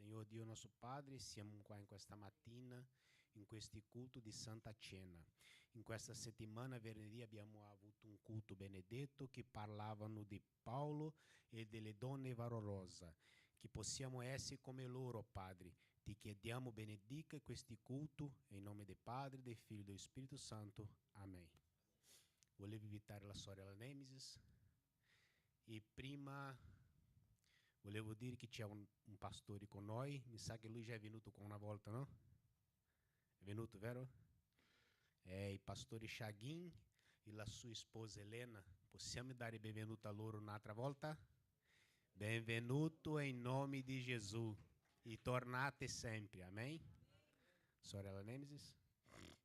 Senhor Dio nosso Padre, siamo qua in questa mattina, in questi culto di Santa Cena. In questa settimana, venerdì, abbiamo avuto un culto benedetto che parlavano di Paolo e delle donne valorose, che possiamo essere come loro, Padre. Ti chiediamo benedica questi culto, in nome del Padre, del Figlio e dello Spirito Santo. Amen. Volevo invitare la sorella Nemesis e prima volevo dire che c'è un pastore con noi, mi sa che lui già è venuto con una volta, no? È venuto, vero? È il pastore Shagin e la sua sposa Elena. Possiamo dare benvenuto a loro un'altra volta? Benvenuto in nome di Gesù e tornate sempre, amen? Sorella Nemesis? Il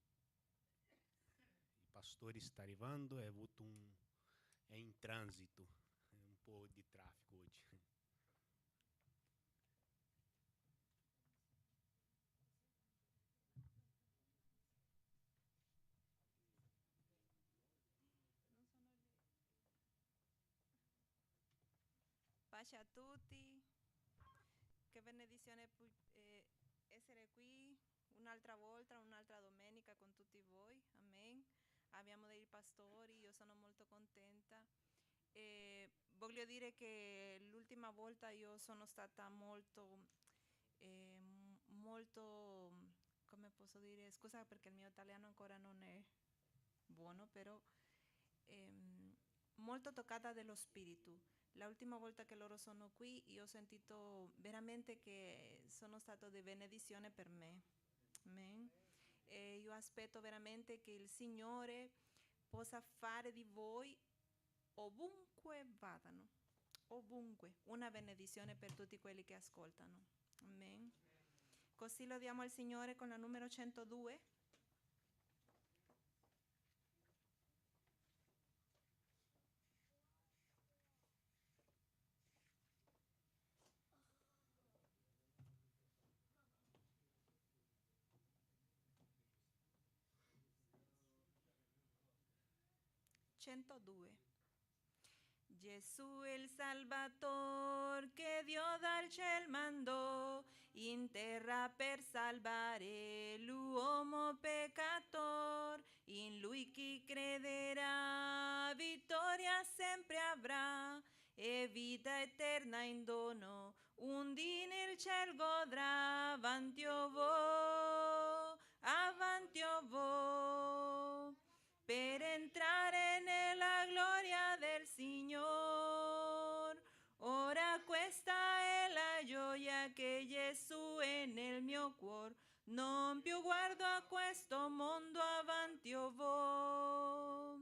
pastore sta arrivando, è in transito, un po' di traffico oggi. Pace a tutti, che benedizione essere qui un'altra volta, un'altra domenica con tutti voi, amen. Abbiamo dei pastori, io sono molto contenta. Voglio dire che l'ultima volta io sono stata molto, come posso dire, scusa perché il mio italiano ancora non è buono, però molto toccata dello spirito. La ultima volta che loro sono qui io ho sentito veramente che sono stato di benedizione per me. Amen. E io aspetto veramente che il Signore possa fare di voi ovunque vadano, ovunque, una benedizione per tutti quelli che ascoltano. Amen. Così lo diamo al Signore con la numero 102. Gesù il Salvatore che Dio dal cielo mandò in terra per salvare l'uomo peccator. In lui chi crederà vittoria sempre avrà e vita eterna in dono. Un dì nel cielo godrà. Avanti o vo, avanti o vo, per entrare nella gloria del Signore. Ora questa è la gioia che Gesù è nel mio cuore. Non più guardo a questo mondo, avanti o vo.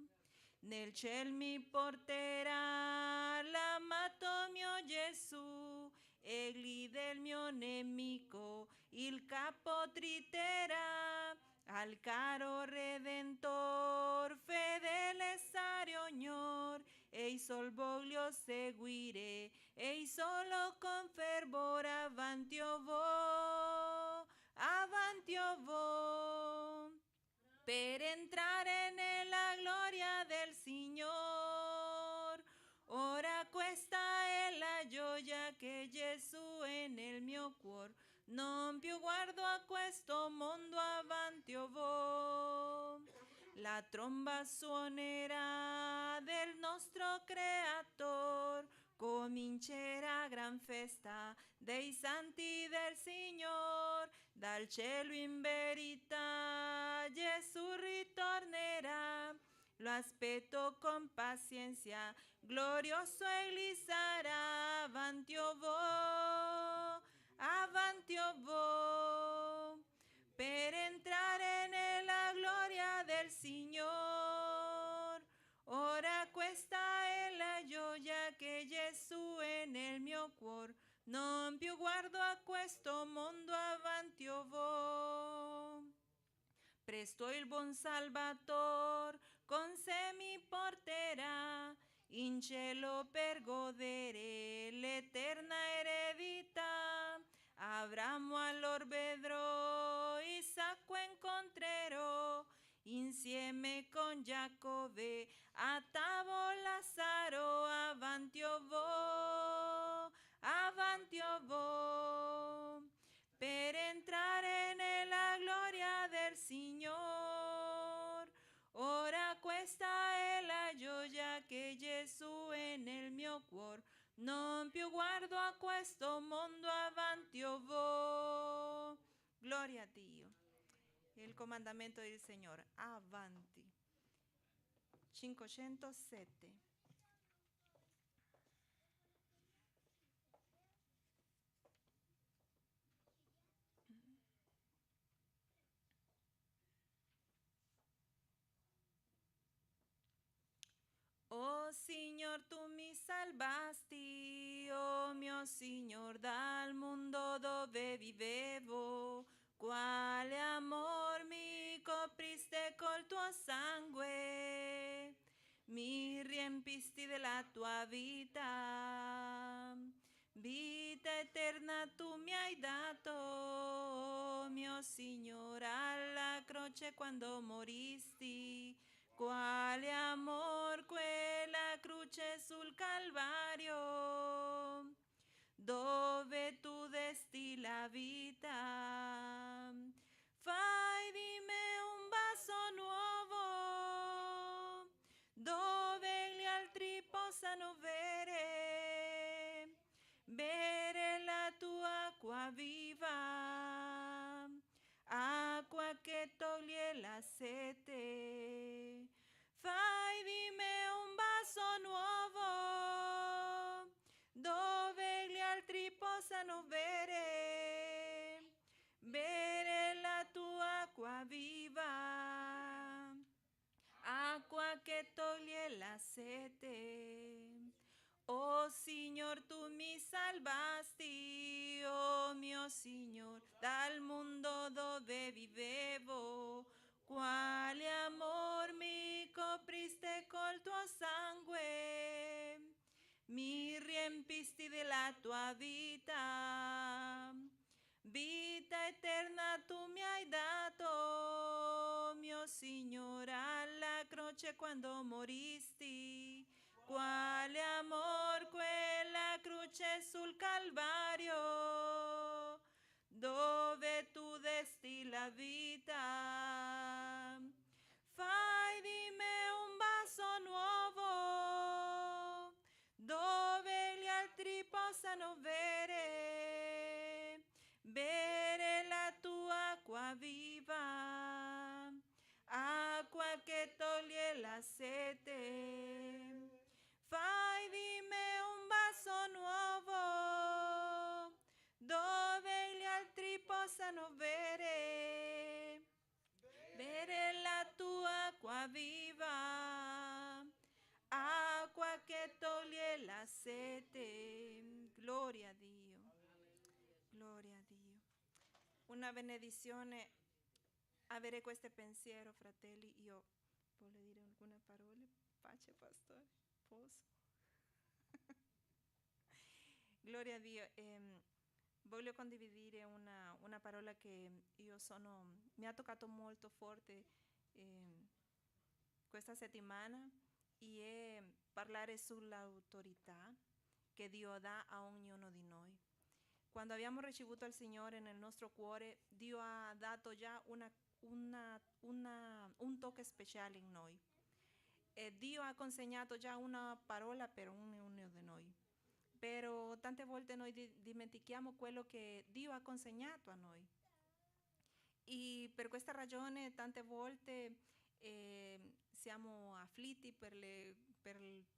Nel cielo mi porterà l'amato mio Gesù, egli del mio nemico il capo triterà. Al caro Redentor fedele stare ognor, e sol voglio seguire, e solo con fervor avanti o vo, per entrare nella gloria del Signore. Ora questa è la gioia che Gesù è nel mio cuore. Non più guardo a questo mondo, avanti o vo. La tromba suonerà del nostro Creator. Comincerà gran festa dei santi del Signore. Dal cielo in verità Gesù ritornerà. Lo aspetto con pazienza, glorioso egli sarà. Avanti o vo, per entrare nella gloria del Signore. Ora questa è la gioia che Gesù è nel mio cuore. Non più guardo a questo mondo, avanti o vo. Presto il buon Salvator con sé mi porterà in cielo per godere l'eterna eredità. Abramo allor vedrò, Isacco incontrerò, insieme con Giacobbe a tavola sarò. Avanti o vo, non più guardo a questo mondo, avanti io vo. Gloria a Dio. Il comandamento del Signore, avanti. 507. Oh Signor, tu mi salvasti, oh mio Signor, dal mondo dove vivevo. Quale amor mi copriste col tuo sangue, mi riempisti della tua vita. Vita eterna tu mi hai dato, oh mio Signore, alla croce quando moristi. Quale amor quella croce sul Calvario, dove tu desti la vita. Fai di me un vaso nuovo, dove gli altri possano bere la tua acqua viva, acqua che toglie la sete. Fai di me un vaso nuovo, dove gli altri possano bere la tua acqua viva, acqua che toglie la sete. Oh Signor, tu mi salvasti, oh mio Signor, dal mondo dove vivevo. Quale amor mi copriste col tuo sangue, mi riempisti della tua vita. Vita eterna tu mi hai dato, mio Signore, alla croce quando moristi. Quale amor quella croce sul Calvario, dove tu desti la vita. Fai di me un vaso nuovo, dove gli altri possano bere la tua acqua viva, acqua che toglie la sete. Fai di me un vaso nuovo, dove gli altri possano bere la tua acqua viva, acqua che toglie la sete. Gloria a Dio, gloria a Dio. Una benedizione avere questo pensiero, fratelli. Io voglio dire alcune parole. Pace, pastore. Posso? Gloria a Dio. Voglio condividere una parola che mi ha toccato molto forte questa settimana, e è parlare sull'autorità che Dio dà a ognuno di noi. Quando abbiamo ricevuto il Signore nel nostro cuore, Dio ha dato già un tocco speciale in noi. E Dio ha consegnato già una parola per ognuno di noi. Però tante volte noi dimentichiamo quello che Dio ha consegnato a noi. E per questa ragione tante volte siamo afflitti per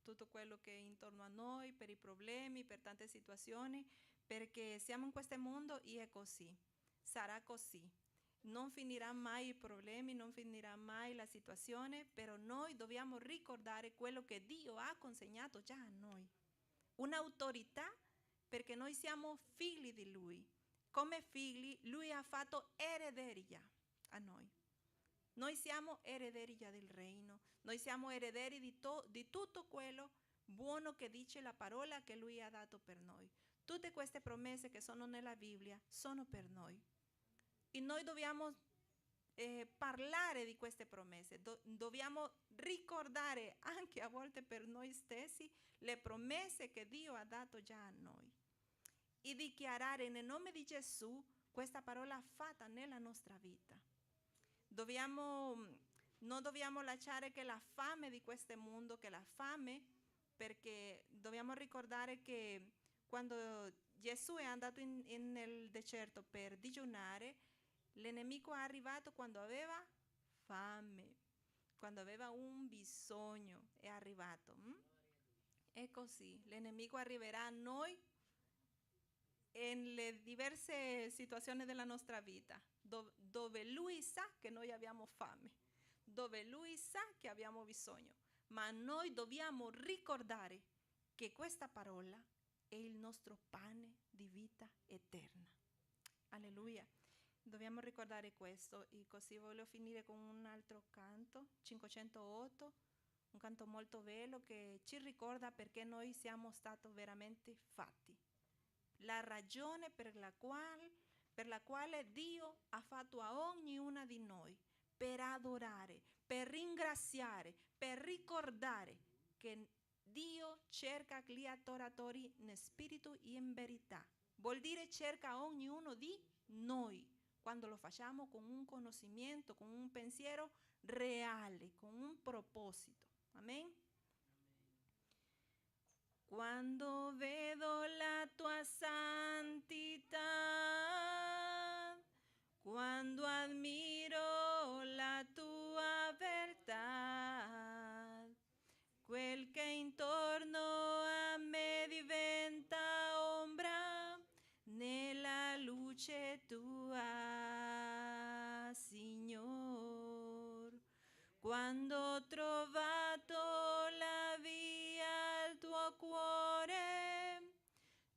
tutto quello che è intorno a noi, per i problemi, per tante situazioni, perché siamo in questo mondo e è così, sarà così. Non finirà mai i problemi, non finirà mai la situazione, però noi dobbiamo ricordare quello che Dio ha consegnato già a noi. Un'autorità, perché noi siamo figli di Lui. Come figli, Lui ha fatto erederia a noi. Noi siamo erederia del regno, noi siamo erederi di tutto quello buono che dice la parola che Lui ha dato per noi. Tutte queste promesse che sono nella Bibbia sono per noi. E noi dobbiamo parlare di queste promesse, dobbiamo ricordare anche a volte per noi stessi le promesse che Dio ha dato già a noi e dichiarare nel nome di Gesù questa parola fatta nella nostra vita. Non dobbiamo lasciare che la fame di questo mondo, che la fame perché dobbiamo ricordare che quando Gesù è andato nel deserto per digiunare, l'ennemico è arrivato quando aveva fame, quando aveva un bisogno, è arrivato. È così, l'ennemico arriverà a noi nelle diverse situazioni della nostra vita, dove lui sa che noi abbiamo fame, dove lui sa che abbiamo bisogno, ma noi dobbiamo ricordare che questa parola è il nostro pane di vita eterna. Alleluia. Dobbiamo ricordare questo, e così voglio finire con un altro canto, 508, un canto molto bello che ci ricorda perché noi siamo stati veramente fatti. La ragione per la quale Dio ha fatto a ognuna di noi, per adorare, per ringraziare, per ricordare che Dio cerca gli adoratori in spirito e in verità. Vuol dire cerca ognuno di noi, quando lo facciamo con un conoscimento, con un pensiero reale, con un proposito. Amen. Quando vedo la tua santità, quando ammiro la tua verità, quel che intorno a me diventa ombra nella luce tua, Signor. Quando ho trovato la via al tuo cuore,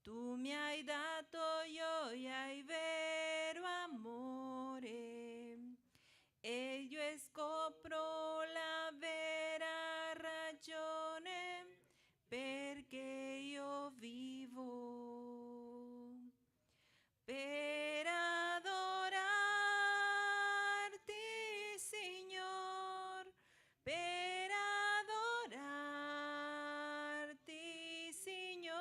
tu mi hai dato gioia e vero amore, e io scopro la vera ragione perché io vivo. Per adorarti, Signor, per adorarti, Signor,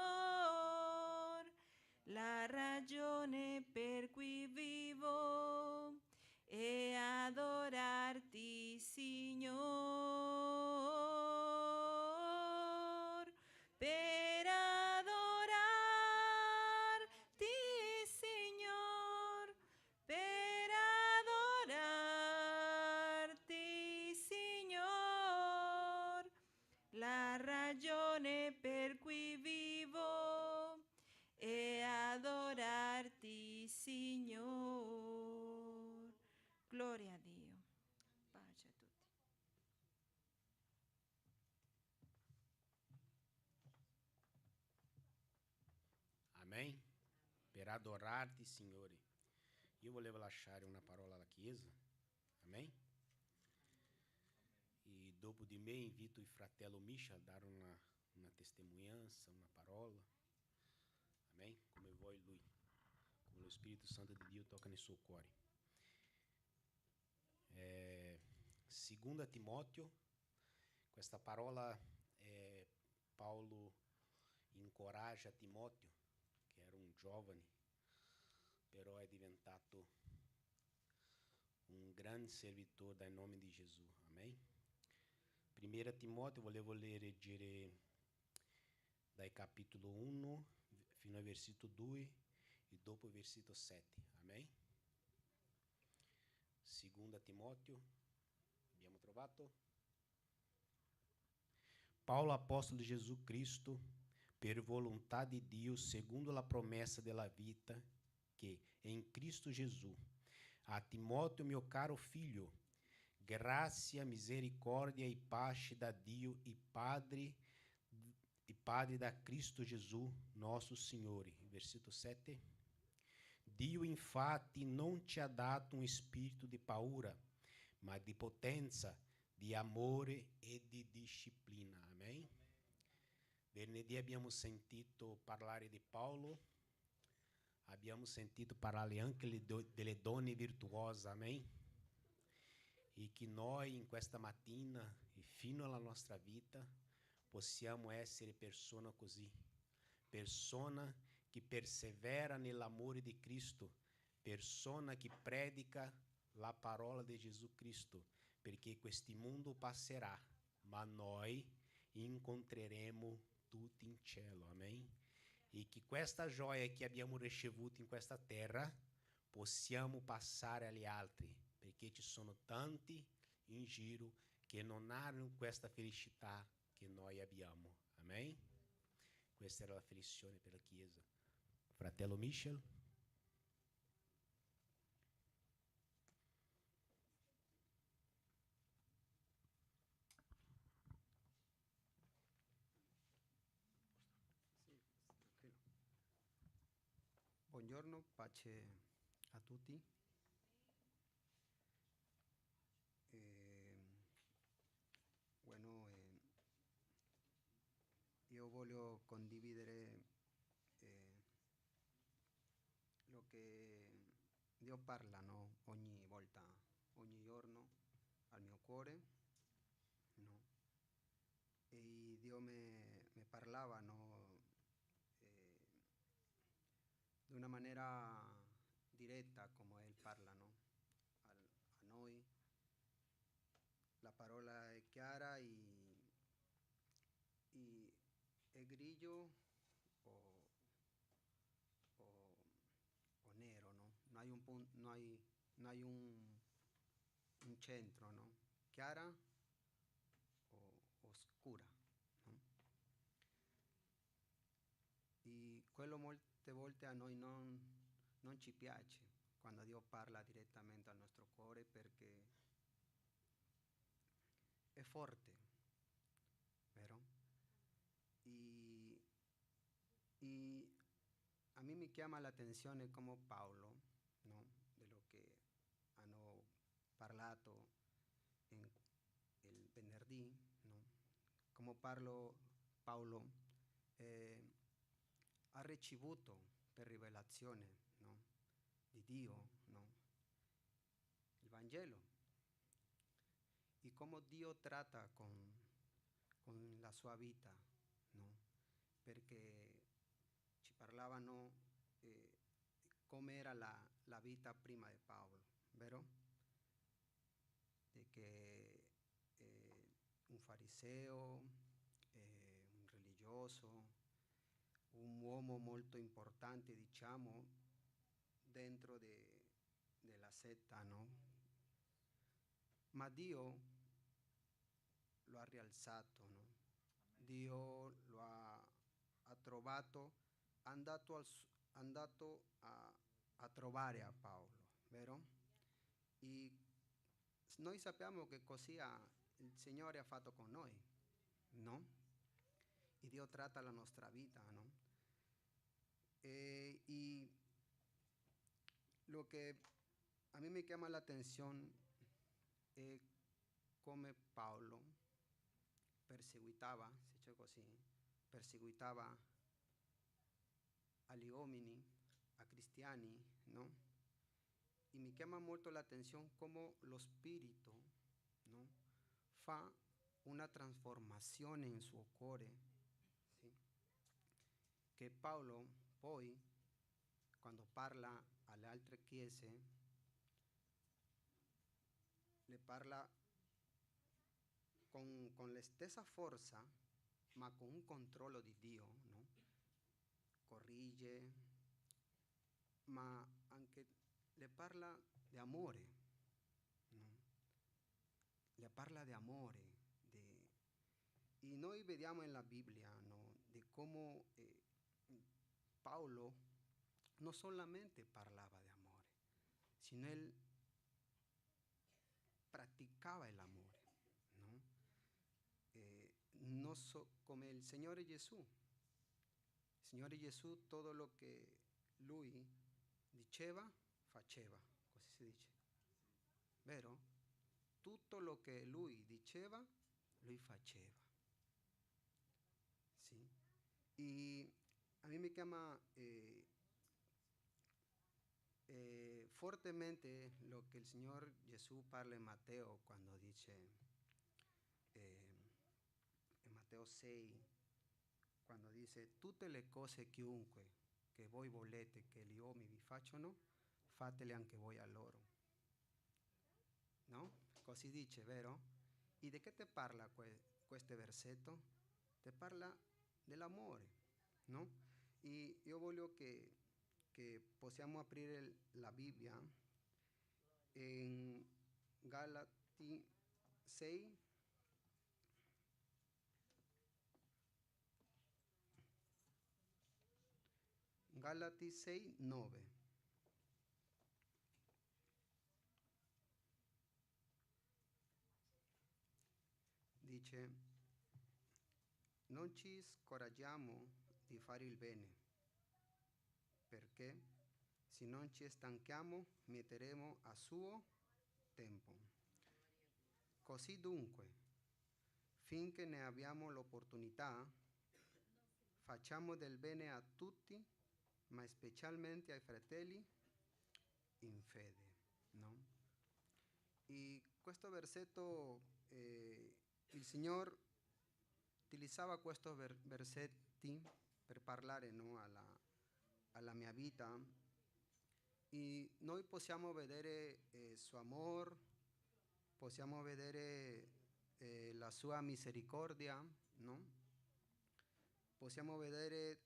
la ragione per cui vivo è adorarti, Signor, per adorarti, Signor, per adorarti, Signor, la ragione per cui vivo è adorarti, Signor. Gloria a Dio. Pace a tutti. Amém? Per adorarti, Signore. Io volevo lasciare una parola alla Chiesa. Amém? E dopo di me invito il fratello Misha a dare una testemunhança, una parola. Amém? Come vuoi lui. Come lo Spirito Santo di Dio tocca nel suo cuore. 2 Timoteo, questa parola Paolo incoraggia Timoteo, che era un giovane, però è diventato un gran servitore dal nome di Gesù. Amém? 1 Timoteo, volevo leggere dal capitolo 1 fino al versetto 2 e dopo il versetto 7. Amém? 2 Timoteo, abbiamo trovato? Paulo, apóstolo de Jesus Cristo, per volontà di Dio, segundo la promessa della vita, che in Cristo Gesù, a Timóteo, mio caro figlio, grazia, misericordia e pace da Dio e Padre da Cristo Gesù, nosso Signore. Versetto 7. Dio, infatti, non ci ha dato un spirito di paura, ma di potenza, di amore e di disciplina. Amen? Venerdì abbiamo sentito parlare di Paolo, abbiamo sentito parlare anche delle donne virtuose, amen? E che noi in questa mattina e fino alla nostra vita possiamo essere persone così, persone che persevera nell'amore di Cristo, persone che predica la parola di Gesù Cristo, perché questo mondo passerà, ma noi incontreremo tutti in cielo, amém? E che questa gioia che abbiamo ricevuto in questa terra possiamo passare agli altri, perché ci sono tanti in giro che non hanno questa felicità che noi abbiamo, amém? Questa era la felicità per la Chiesa. Fratello Michel? Buongiorno, pace a tutti. Bueno, io voglio condividere lo che Dio parla, no? Ogni volta, ogni giorno al mio cuore, no? E Dio me parlava, no? De una manera diretta come Él parla, no? A noi. La parola è chiara y è grigio o, o, o nero, ¿no? No hay no hay un centro, ¿no? Chiara o oscura, no? E quello molte volte a noi non ci piace quando Dio parla direttamente al nostro cuore perché è forte, vero? Y a mí me llama la atención como Paolo, ¿no? De lo que hanno parlato en el venerdì, ¿no? Come Paolo ha ricevuto per rivelazione, no? Di Dio, no? Il Vangelo. Y cómo Dio tratta con la sua vita, no? Perché ci parlavano come era la vita prima di Paolo, vero? Di che un fariseo, un religioso, un uomo molto importante, diciamo, dentro della setta, no? Ma Dio lo ha rialzato, no? Dio lo ha trovato, è andato a trovare a Paolo, vero? E noi sappiamo che così il Signore ha fatto con noi, no? E Dio tratta la nostra vita, no? Y lo que a mí me llama la atención es come Paolo perseguitava, si dice così, perseguitava agli uomini, a cristiani, no? Y me llama molto la atención cómo lo spirito, no? Fa una trasformazione in suo cuore, sì? Che Paolo poi, quando parla alle altre chiese, le parla con la stessa forza, ma con un controllo di Dio, no? Corrige, ma anche le parla di amore, no? Le parla di amore. Y noi vediamo nella Bibbia, no? Di come Paolo non solamente parlava di amore, sino él practicaba el amore, no? Come il Signore Gesù. Il Signore Gesù tutto lo che lui diceva, faceva, così si dice, vero? Tutto lo che lui diceva, lui faceva, sì? Y a mí me llama fuertemente lo que el Señor Jesús parla en Mateo cuando dice en Mateo 6, quando dice tutte le cose chiunque che voi volete che gli uomini vi facciano, fatele anche voi a loro, no? Così dice, vero? E di che te parla questo versetto? Te parla dell'amore, no? E io voglio che possiamo aprire la Bibbia in Galati 6. Galati 6, 9. Dice, non ci scoraggiamo di fare il bene, perché se non ci stanchiamo metteremo a suo tempo. Così dunque, finché ne abbiamo l'opportunità, facciamo del bene a tutti, ma specialmente ai fratelli in fede, no? E questo versetto, il Signore utilizzava questi versetti per parlare, no, alla mia vita, e noi possiamo vedere il suo amore, possiamo vedere la sua misericordia, no? Possiamo vedere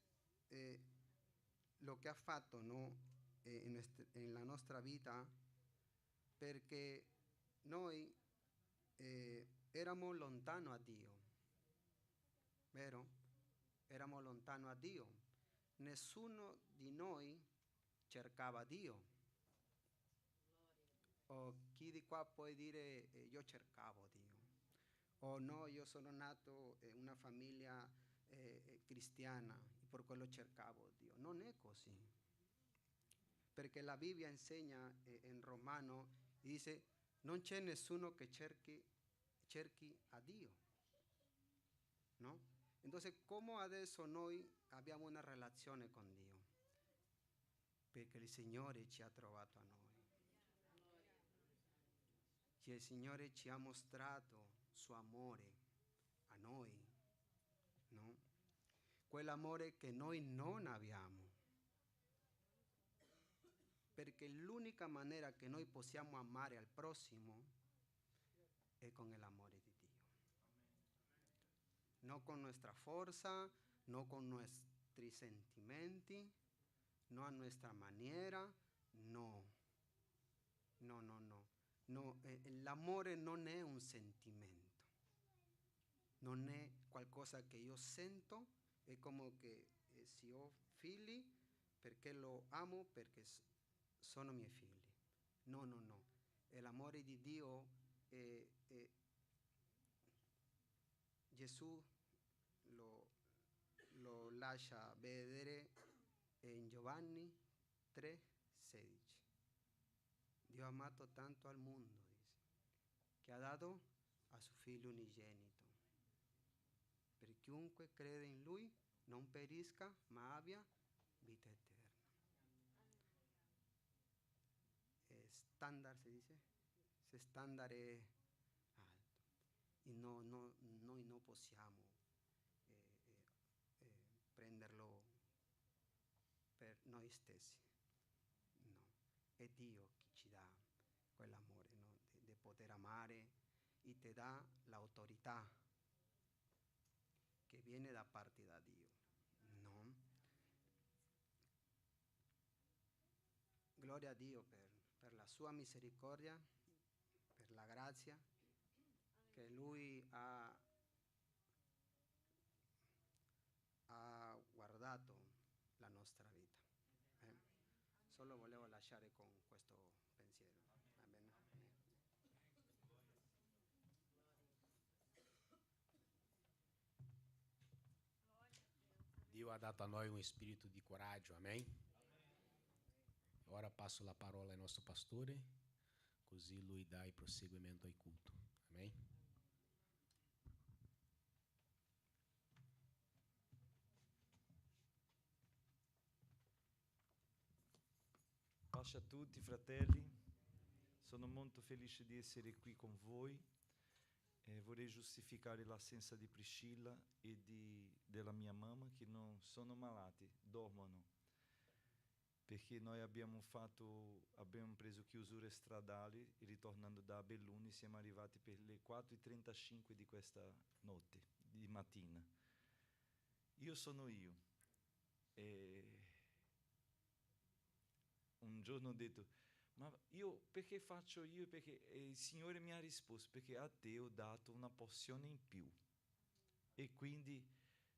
lo che ha fatto, no? Nella nostra vita, perché noi eravamo lontano a Dio, vero? Eravamo lontano a Dio. Nessuno di noi cercava Dio. O chi di qua può dire io cercavo Dio. O no, io sono nato in una famiglia cristiana e per quello cercavo Dio. Non è così. Perché la Bibbia insegna in Romano, dice, non c'è nessuno che cerchi a Dio, no? Entonces, come adesso noi abbiamo una relazione con Dio? Perché il Signore ci ha trovato a noi. Che il Signore ci ha mostrato suo amore a noi, no? Quell'amore che noi non abbiamo. Perché l'unica maniera che noi possiamo amare al prossimo è con l'amore di Dio. No con nostra forza, no con nostri sentimenti, no a nostra maniera, no. No, no, no. No, l'amore non è un sentimento, non è qualcosa che io sento, è come che se ho figli, perché lo amo, perché sono miei figli. No, no, no. L'amore di Dio Gesù lo lascia vedere in Giovanni 3,16. Dio ha amato tanto al mondo, dice, che ha dato a suo figlio unigenito, per chiunque crede in lui non perisca ma abbia vita eterna. Standard, si dice, se standard è alto e noi non possiamo prenderlo per noi stessi, no, è Dio che ci dà quell'amore, no? di poter amare, e ti dà l'autorità che viene da parte da Dio, no? Gloria a Dio per la sua misericordia, per la grazia che Lui ha guardato la nostra vita. Solo volevo lasciare con questo pensiero. Amen. Dio ha dato a noi un spirito di coraggio, amém? Ora passo la parola al nostro pastore, così lui dà il proseguimento al culto, amém? Pace a tutti, fratelli. Sono molto felice di essere qui con voi. Vorrei giustificare l'assenza di Priscilla e della mia mamma, che non sono malati, dormono. Perché noi abbiamo preso chiusure stradali e ritornando da Belluno siamo arrivati per le 4:35 di questa notte, di mattina. io sono io. E un giorno ho detto, ma io perché faccio io? Perché il Signore mi ha risposto, perché a te ho dato una porzione in più. E quindi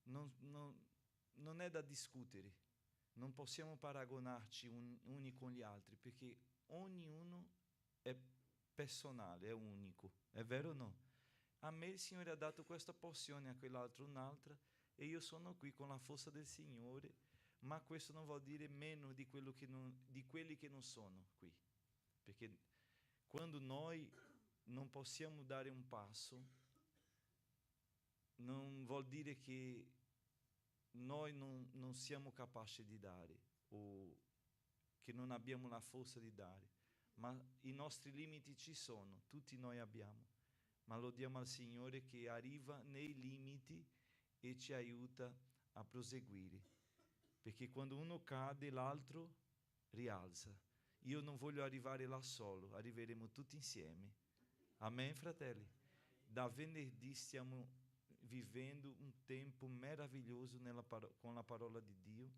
non è da discutere, non possiamo paragonarci uni con gli altri, perché ognuno è personale, è unico, è vero o no? A me il Signore ha dato questa porzione, a quell'altro un'altra, e io sono qui con la forza del Signore, ma questo non vuol dire meno di quelli che non sono qui, perché quando noi non possiamo dare un passo, non vuol dire che noi non siamo capaci di dare o che non abbiamo la forza di dare, ma i nostri limiti ci sono, tutti noi abbiamo, ma lo diamo al Signore che arriva nei limiti e ci aiuta a proseguire, perché quando uno cade l'altro rialza. Io non voglio arrivare là solo, arriveremo tutti insieme. Amen, fratelli? Da venerdì stiamo vivendo un tempo meraviglioso con la parola di Dio,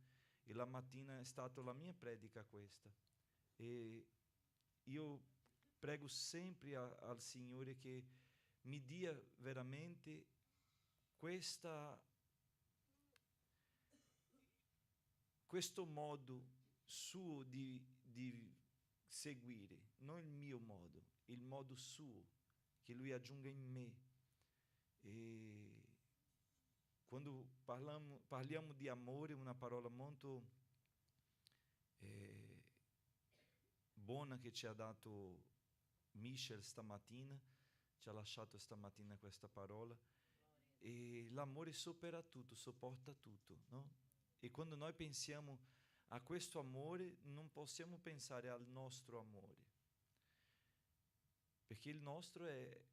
e la mattina è stata la mia predica questa, e io prego sempre al Signore che mi dia veramente questo modo suo di seguire, non il mio modo, il modo suo, che Lui aggiunga in me. E quando parliamo di amore, una parola molto buona che ci ha dato Michel stamattina, ci ha lasciato stamattina questa parola, e l'amore supera tutto, sopporta tutto, no? E quando noi pensiamo a questo amore, non possiamo pensare al nostro amore, perché il nostro è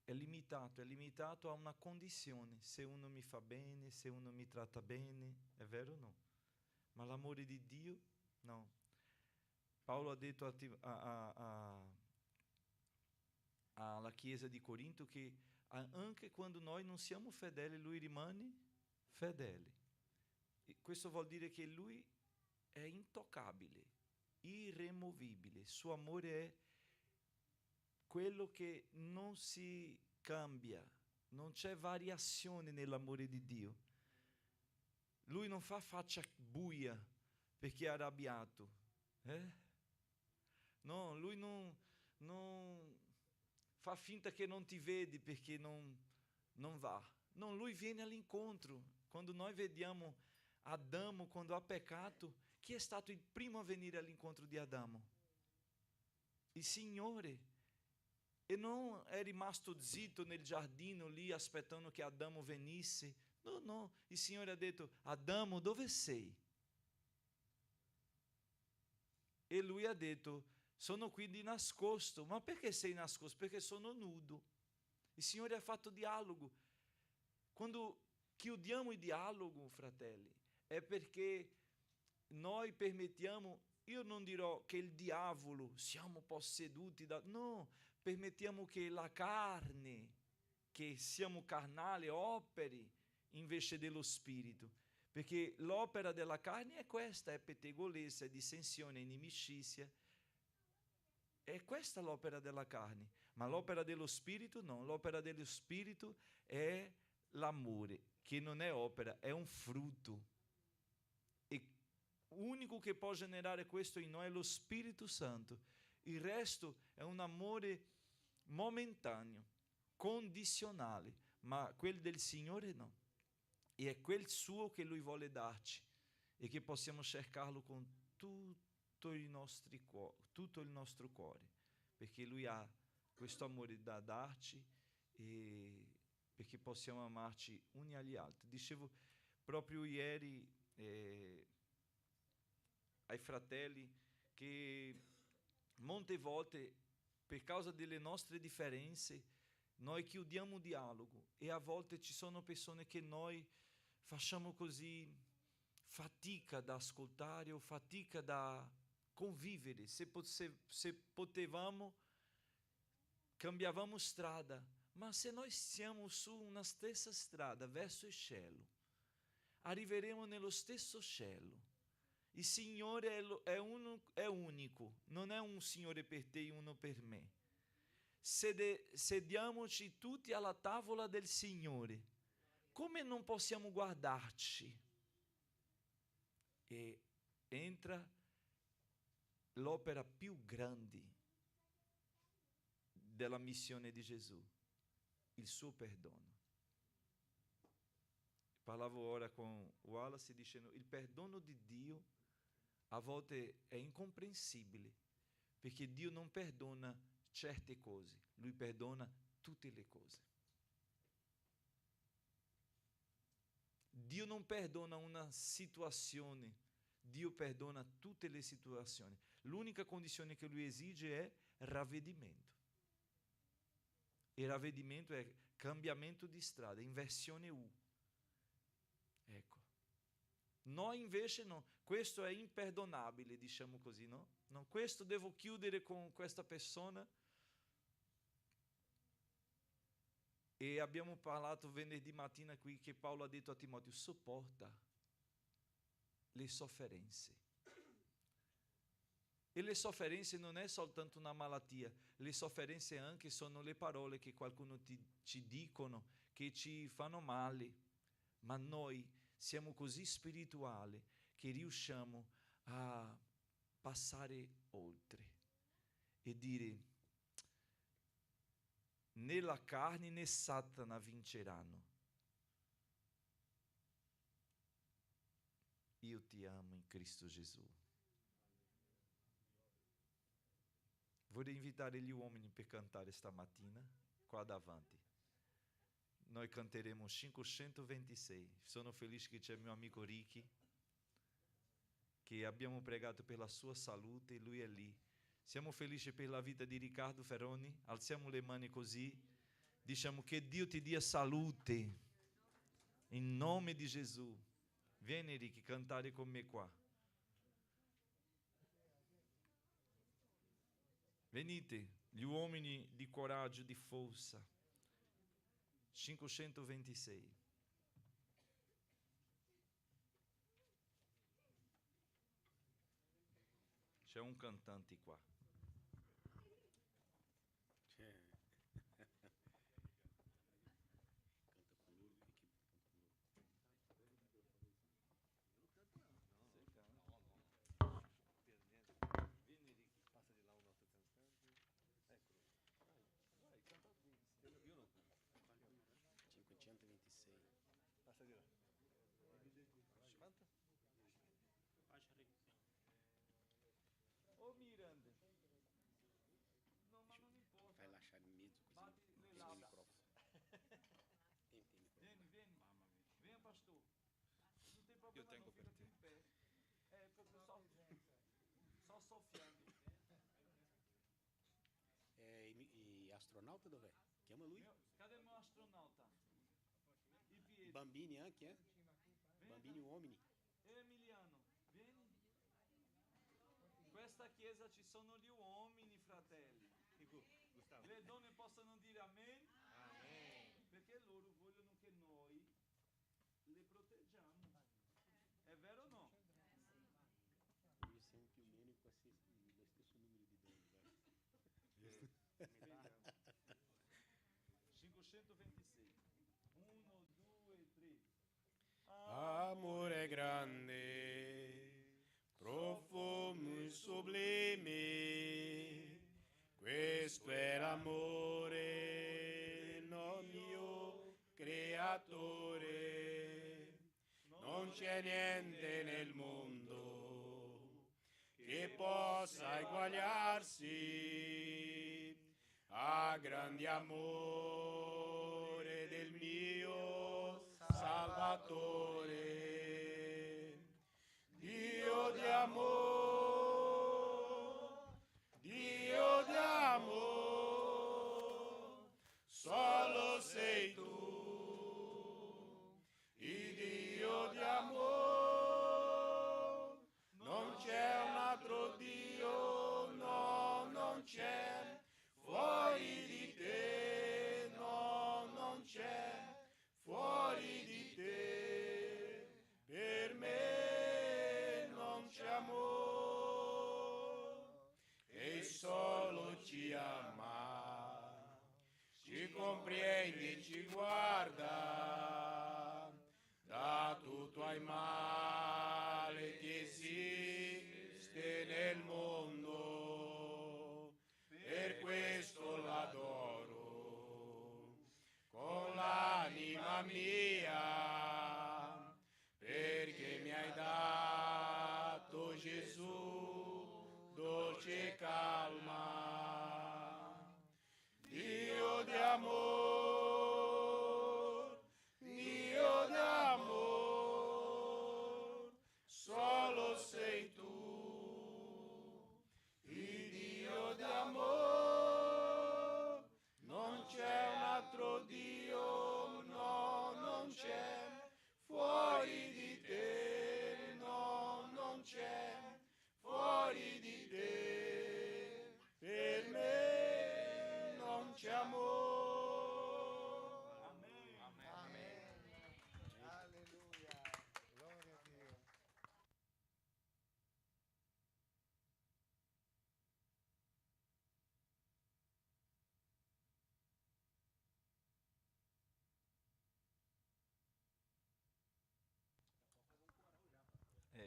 limitato a una condizione: se uno mi fa bene, se uno mi tratta bene, è vero o no? Ma l'amore di Dio, no. Paolo ha detto alla Chiesa di Corinto che anche quando noi non siamo fedeli, Lui rimane fedele. E questo vuol dire che Lui è intoccabile, irremovibile. Il suo amore è quello che non si cambia, non c'è variazione nell'amore di Dio. Lui non fa faccia buia perché è arrabbiato. No, Lui non fa finta che non ti vedi perché non va. No, Lui viene all'incontro. Quando noi vediamo Adamo, quando ha peccato, chi è stato il primo a venire all'incontro di Adamo? Il Signore. E non è rimasto zitto nel giardino lì aspettando che Adamo venisse. No, il Signore ha detto: Adamo, dove sei? E lui ha detto: sono qui di nascosto. Ma perché sei nascosto? Perché sono nudo. Il Signore ha fatto dialogo. Quando chiudiamo il dialogo, fratelli, è perché noi permettiamo, io non dirò che il diavolo siamo posseduti da... No, permettiamo che la carne, che siamo carnali, operi invece dello spirito. Perché l'opera della carne è questa: è pettegolezza, è dissensione, è inimicizia. È questa l'opera della carne. Ma l'opera dello spirito no, l'opera dello spirito è l'amore, che non è opera, è un frutto. E l'unico che può generare questo in noi è lo Spirito Santo. Il resto è un amore momentaneo, condizionale, ma quel del Signore no. E è quel suo che Lui vuole darci, e che possiamo cercarlo con tutto il nostro cuore, perché Lui ha questo amore da darci, e perché possiamo amarci uni agli altri. Dicevo proprio ieri ai fratelli che molte volte, per causa delle nostre differenze, noi chiudiamo dialogo, e a volte ci sono persone che noi facciamo così fatica da ascoltare o fatica da convivere. Se potevamo, cambiavamo strada, ma se noi siamo su una stessa strada verso il cielo, arriveremo nello stesso cielo. Il Signore è unico, non è un Signore per te e uno per me. Sediamoci tutti alla tavola del Signore. Come non possiamo guardarci? E entra l'opera più grande della missione di Gesù, il suo perdono. Parlavo ora con Wallace dicendo, il perdono di Dio a volte è incomprensibile, perché Dio non perdona certe cose, Lui perdona tutte le cose. Dio non perdona una situazione, Dio perdona tutte le situazioni. L'unica condizione che Lui esige è ravvedimento. E ravvedimento è cambiamento di strada, inversione U. Ecco. Noi invece no, questo è imperdonabile, diciamo così, no? No, questo devo chiudere con questa persona. E abbiamo parlato venerdì mattina qui che Paolo ha detto a Timoteo, sopporta le sofferenze. E le sofferenze non è soltanto una malattia, le sofferenze anche sono le parole che qualcuno ci dicono, che ci fanno male, ma noi siamo così spirituali che riusciamo a passare oltre e dire, né la carne né Satana vinceranno. Io ti amo in Cristo Gesù. Vorrei invitare gli uomini per cantare stamattina, qua davanti. Noi canteremo 526. Sono felice che c'è il mio amico Ricky, che abbiamo pregato per la sua salute, lui è lì. Siamo felici per la vita di Riccardo Ferroni, alziamo le mani così, diciamo che Dio ti dia salute, in nome di Gesù. Vieni Ricky, cantare con me qua. Venite, gli uomini di coraggio, di forza. 526. C'è un cantante qua. Oh Miranda. No, ma non importa. Vai lasciare in mezzo così. Bate le Pega labbra. il microfono. Vieni, vieni. Venha, pastor. Não tem problema. Eu tenho não, fica cobertura. aqui em pé. É, porque só sofrendo. E astronauta dov'è? Chiama lui? Cadê meu astronauta? E Pietro? Bambini anche, eh? Venha Bambini cá. uomini. Emiliano, vieni. Questa chiesa ci sono gli uomini, fratelli. Gustavo. Le donne possono dire amen? Amen. Perché loro vogliono che noi le proteggiamo. È vero o no? Lui sei un più o meno con lo stesso numero di donne, vai. 526. 1, 2, 3. Amore grande, profondo e sublime, questo è l'amore, non mio creatore. Non c'è niente nel mondo che possa eguagliarsi a grande amore del mio Salvatore. Dio di amor, solo sei tu, il Dio di amor, non c'è un altro Dio, no, non c'è, fuori di te, no, non c'è, fuori di te, vieni e ci guarda da tutto il male che esiste nel mondo. Per questo l'adoro con l'anima mia, perché mi hai dato Gesù, dolce calma, Dio di amor, Dio d'amor, solo sei tu, il Dio d'amor, non c'è un altro Dio, no, non c'è fuori di te, no, non c'è fuori di te, per me non c'è amore. Alleluia. Gloria a Dio.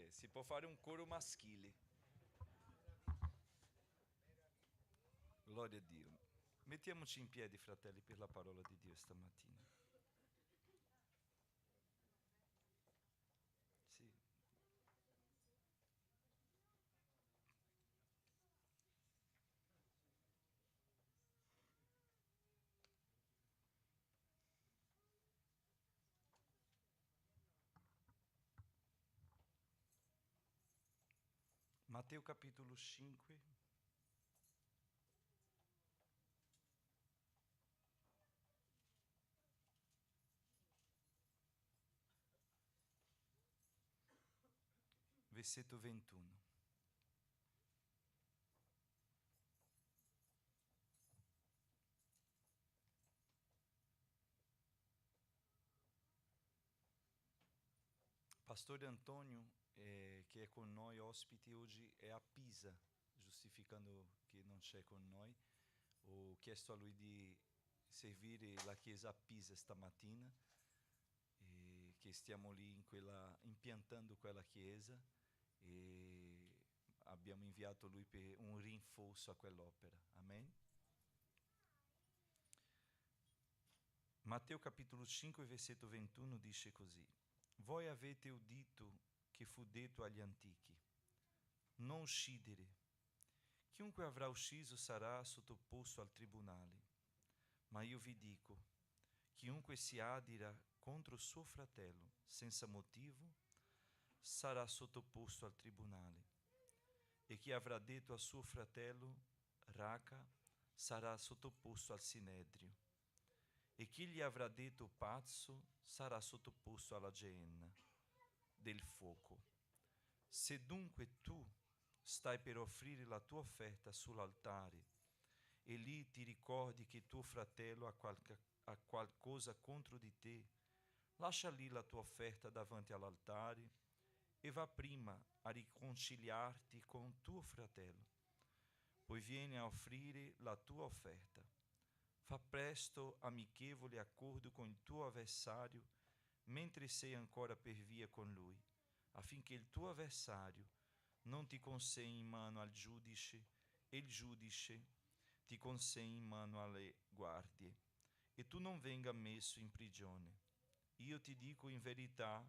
Si può fare un coro maschile. Gloria a Dio. Mettiamoci in piedi, fratelli, per la parola di Dio stamattina. Sì. Matteo capitolo 5. Versetto 21. Pastore Antonio, che è con noi ospiti oggi, è a Pisa, giustificando che non c'è con noi. Ho chiesto a lui di servire la chiesa a Pisa stamattina, e che stiamo lì impiantando quella chiesa, e abbiamo inviato lui per un rinforzo a quell'opera. Amen. Matteo capitolo 5, versetto 21 dice così: voi avete udito che fu detto agli antichi, non uccidere. Chiunque avrà ucciso sarà sottoposto al tribunale. Ma io vi dico, chiunque si adira contro suo fratello senza motivo sarà sottoposto al tribunale. E chi avrà detto a suo fratello raca sarà sottoposto al sinedrio. E chi gli avrà detto pazzo sarà sottoposto alla Geenna del fuoco. Se dunque tu stai per offrire la tua offerta sull'altare e lì ti ricordi che tuo fratello ha qualcosa contro di te, lascia lì la tua offerta davanti all'altare e va prima a riconciliarti con tuo fratello. Poi vieni a offrire la tua offerta. Fa presto amichevole accordo con il tuo avversario mentre sei ancora per via con lui, affinché il tuo avversario non ti consegni in mano al giudice e il giudice ti consegni in mano alle guardie e tu non venga messo in prigione. Io ti dico in verità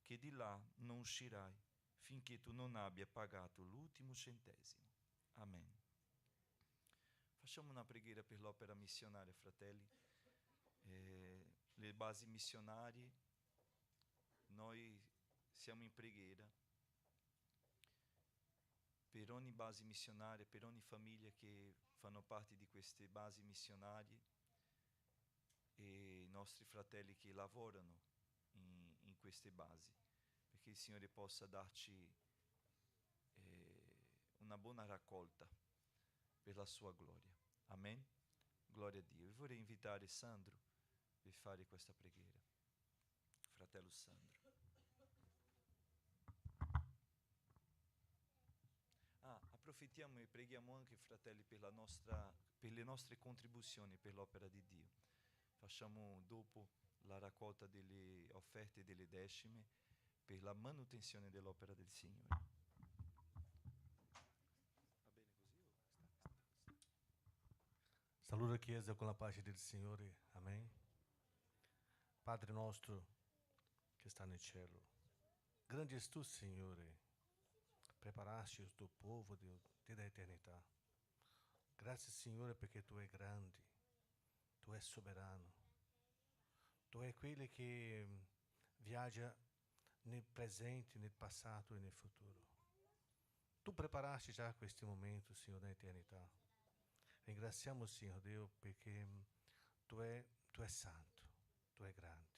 che di là non uscirai finché tu non abbia pagato l'ultimo centesimo. Amen. Facciamo una preghiera per l'opera missionaria, fratelli. Le basi missionarie, noi siamo in preghiera per ogni base missionaria, per ogni famiglia che fanno parte di queste basi missionarie e i nostri fratelli che lavorano in queste basi, perché il Signore possa darci una buona raccolta per la sua gloria. Amen. Gloria a Dio. Io vorrei invitare Sandro per fare questa preghiera. Fratello Sandro. Approfittiamo e preghiamo anche, fratelli, per le nostre contribuzioni per l'opera di Dio. facciamo dopo la raccolta delle offerte e delle decime per la manutenzione dell'opera del Signore. Saluta la Chiesa con la pace del Signore. Amen. Padre nostro che sta nel cielo, grande és tu, Signore. Preparaste il tuo povo desde a eternità. Grazie, Signore, perché tu è grande, tu è soberano. Tu è quello che viaggia nel presente, nel passato e nel futuro. Tu preparaste già questi momenti, Signore, nell'eternità. Ringraziamo, Signore Dio, perché tu è santo, tu è grande,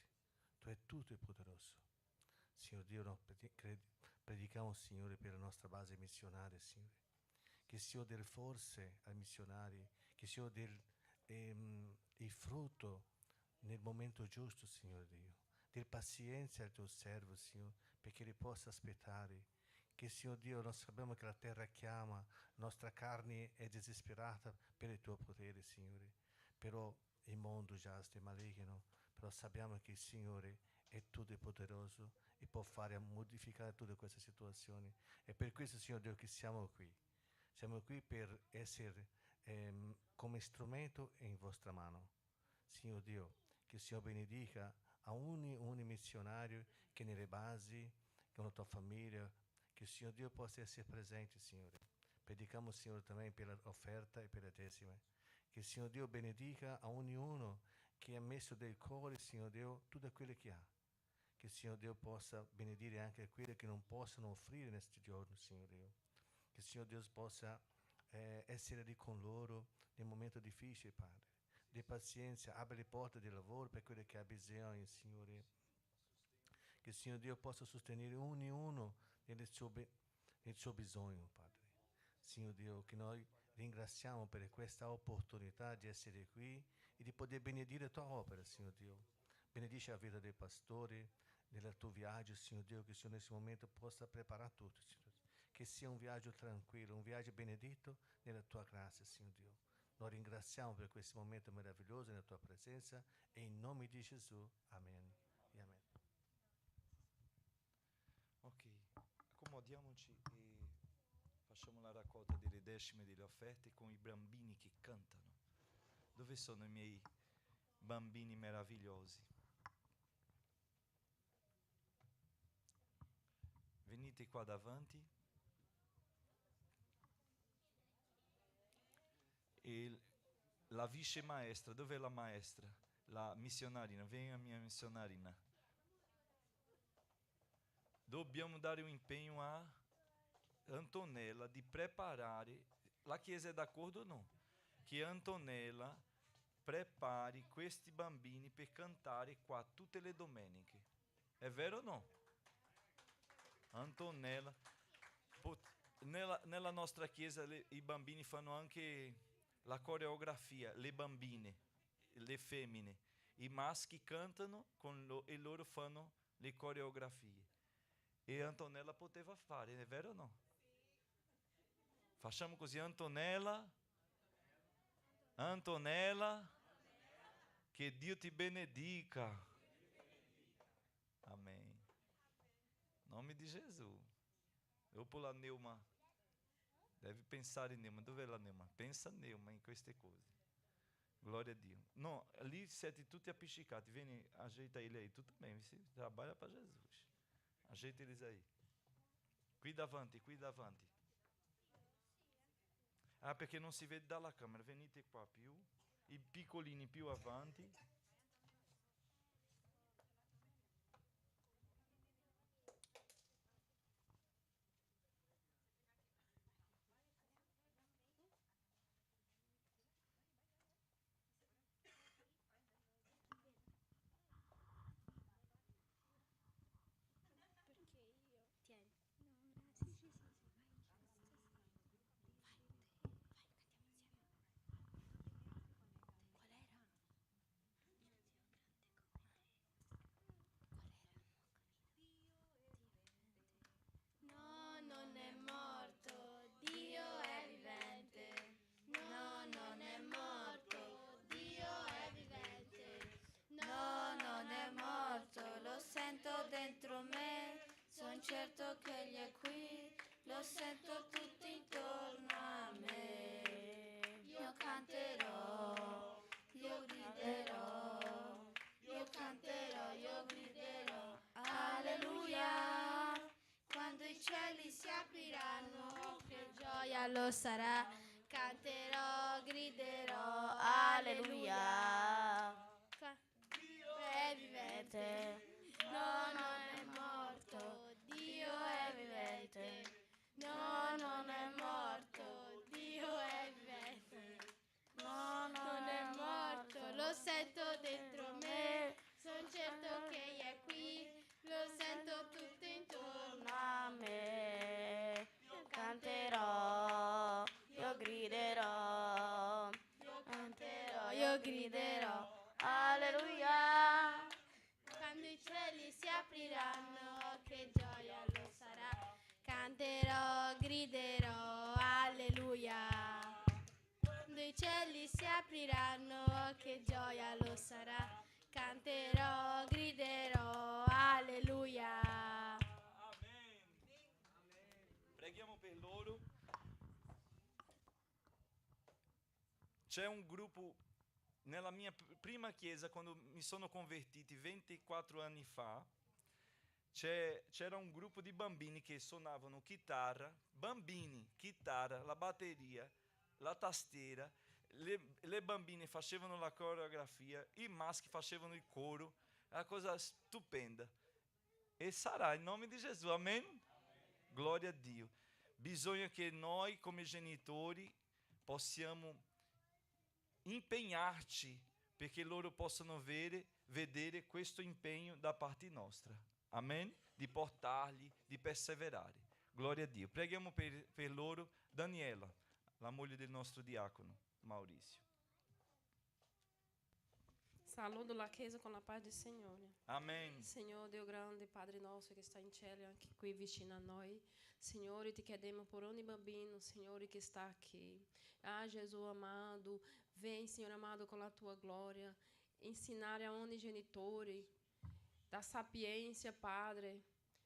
tu è tutto e poderoso. Signore Dio, noi predichiamo, Signore, per la nostra base missionaria, Signore. Che sia delle forze ai missionari, che sia il frutto nel momento giusto, Signore Dio. Del pazienza al tuo servo, Signore, perché li possa aspettare. Che, Signore Dio, noi sappiamo che la terra chiama, la nostra carne è disesperata per il tuo potere, Signore. Però il mondo già è maligno, però sappiamo che il Signore è tutto poderoso e può fare a modificare tutte queste situazioni. E per questo, Signore Dio, che siamo qui. Siamo qui per essere come strumento in vostra mano. Signore Dio, che il Signore benedica a ogni missionario che nelle basi, con la tua famiglia, che il Signore Dio possa essere presente, Signore. Predichiamo, Signore, también per l'offerta e per le decime. Che il Signore Dio benedica a ognuno che ha messo del cuore, Signore Dio, tutto quello che ha. Che il Signore Dio possa benedire anche quelli che non possono offrire in questi giorni, Signore Dio. Che il Signore Dio possa essere lì con loro nel momento difficile, Padre. Di pazienza, apri le porte del lavoro per quelli che ha bisogno, Signore. Che il Signore Dio possa sostenere ognuno nel suo bisogno, Padre. Signore Dio, che noi ringraziamo per questa opportunità di essere qui e di poter benedire la tua opera, Signore Dio. Benedice la vita dei pastori, nel tuo viaggio, Signore Dio, che il Signore in questo momento possa preparare tutto, Signore. Che sia un viaggio tranquillo, un viaggio benedetto nella tua grazia, Signore Dio. Noi ringraziamo per questo momento meraviglioso nella tua presenza e in nome di Gesù. Amen. E amen. Ok, accomodiamoci e facciamo la raccolta delle decime delle offerte con i bambini che cantano. Dove sono i miei bambini meravigliosi? Venite qua davanti. E la vice maestra, dov'è la maestra? La missionarina, venga mia missionarina. Dobbiamo dare un impegno a Antonella di preparare, la Chiesa è d'accordo o no? Che Antonella prepari questi bambini per cantare qua tutte le domeniche. È vero o no? Antonella, nella nostra Chiesa i bambini fanno anche la coreografia, le bambine, le femmine. I maschi cantano e loro fanno le coreografie. E Antonella poteva fare, è vero o no? Facciamo così, Antonella, che Dio ti benedica. Amém. Em nome de Jesus. Eu pulo a Neuma. Deve pensare in Neuma. Dove è la Neuma? Pensa Neuma in queste cose. Glória a Dio. No, lì siete tutti appiccicati. Vieni, ajeita ele aí. Tu também. Você trabalha para Jesus. Ajeita eles aí. Qui davanti, qui davanti. Ah, perché non si vede dalla camera. Venite qua più. I piccolini più avanti. cieli si apriranno, che gioia lo sarà. Canterò, griderò, alleluia. Dio è vivente, no, non è morto. Dio è vivente, no, non è morto. Dio è vivente, no, non è morto. Lo sento dentro me, sono certo che è qui. Lo sento tutto intorno a me. Io canterò, io griderò, io canterò, io griderò, alleluia. Quando i cieli si apriranno, che gioia lo sarà. Canterò, griderò, alleluia. Quando i cieli si apriranno, che gioia lo sarà. Canterò, griderò, alleluia. Amen. Preghiamo per loro. C'è un gruppo nella mia prima chiesa, quando mi sono convertito 24 anni fa, c'era un gruppo di bambini che suonavano chitarra, la batteria, la tastiera, le bambine facevano la coreografia, i maschi facevano il coro, è una cosa stupenda. E sarà in nome di Gesù, amen? Glória a Dio. Bisogna che noi come genitori possiamo impegnarci perché loro possano vedere questo impegno da parte nostra. Amen? Di portarli, di perseverare. Glória a Dio. Preghiamo per loro. Daniela, la moglie del nostro diacono Maurício. Saludo la Chiesa con la paz del Signore. Amen. Signore Dio grande, Padre nostro che sta in cielo, anche qui vicino a noi. Signore, ti chiediamo por ogni bambino, Signore, che sta aqui. Ah, Gesù amado, vem, Senhor amado, com a tua glória, ensinar a ogni genitore, da sapiência, Padre,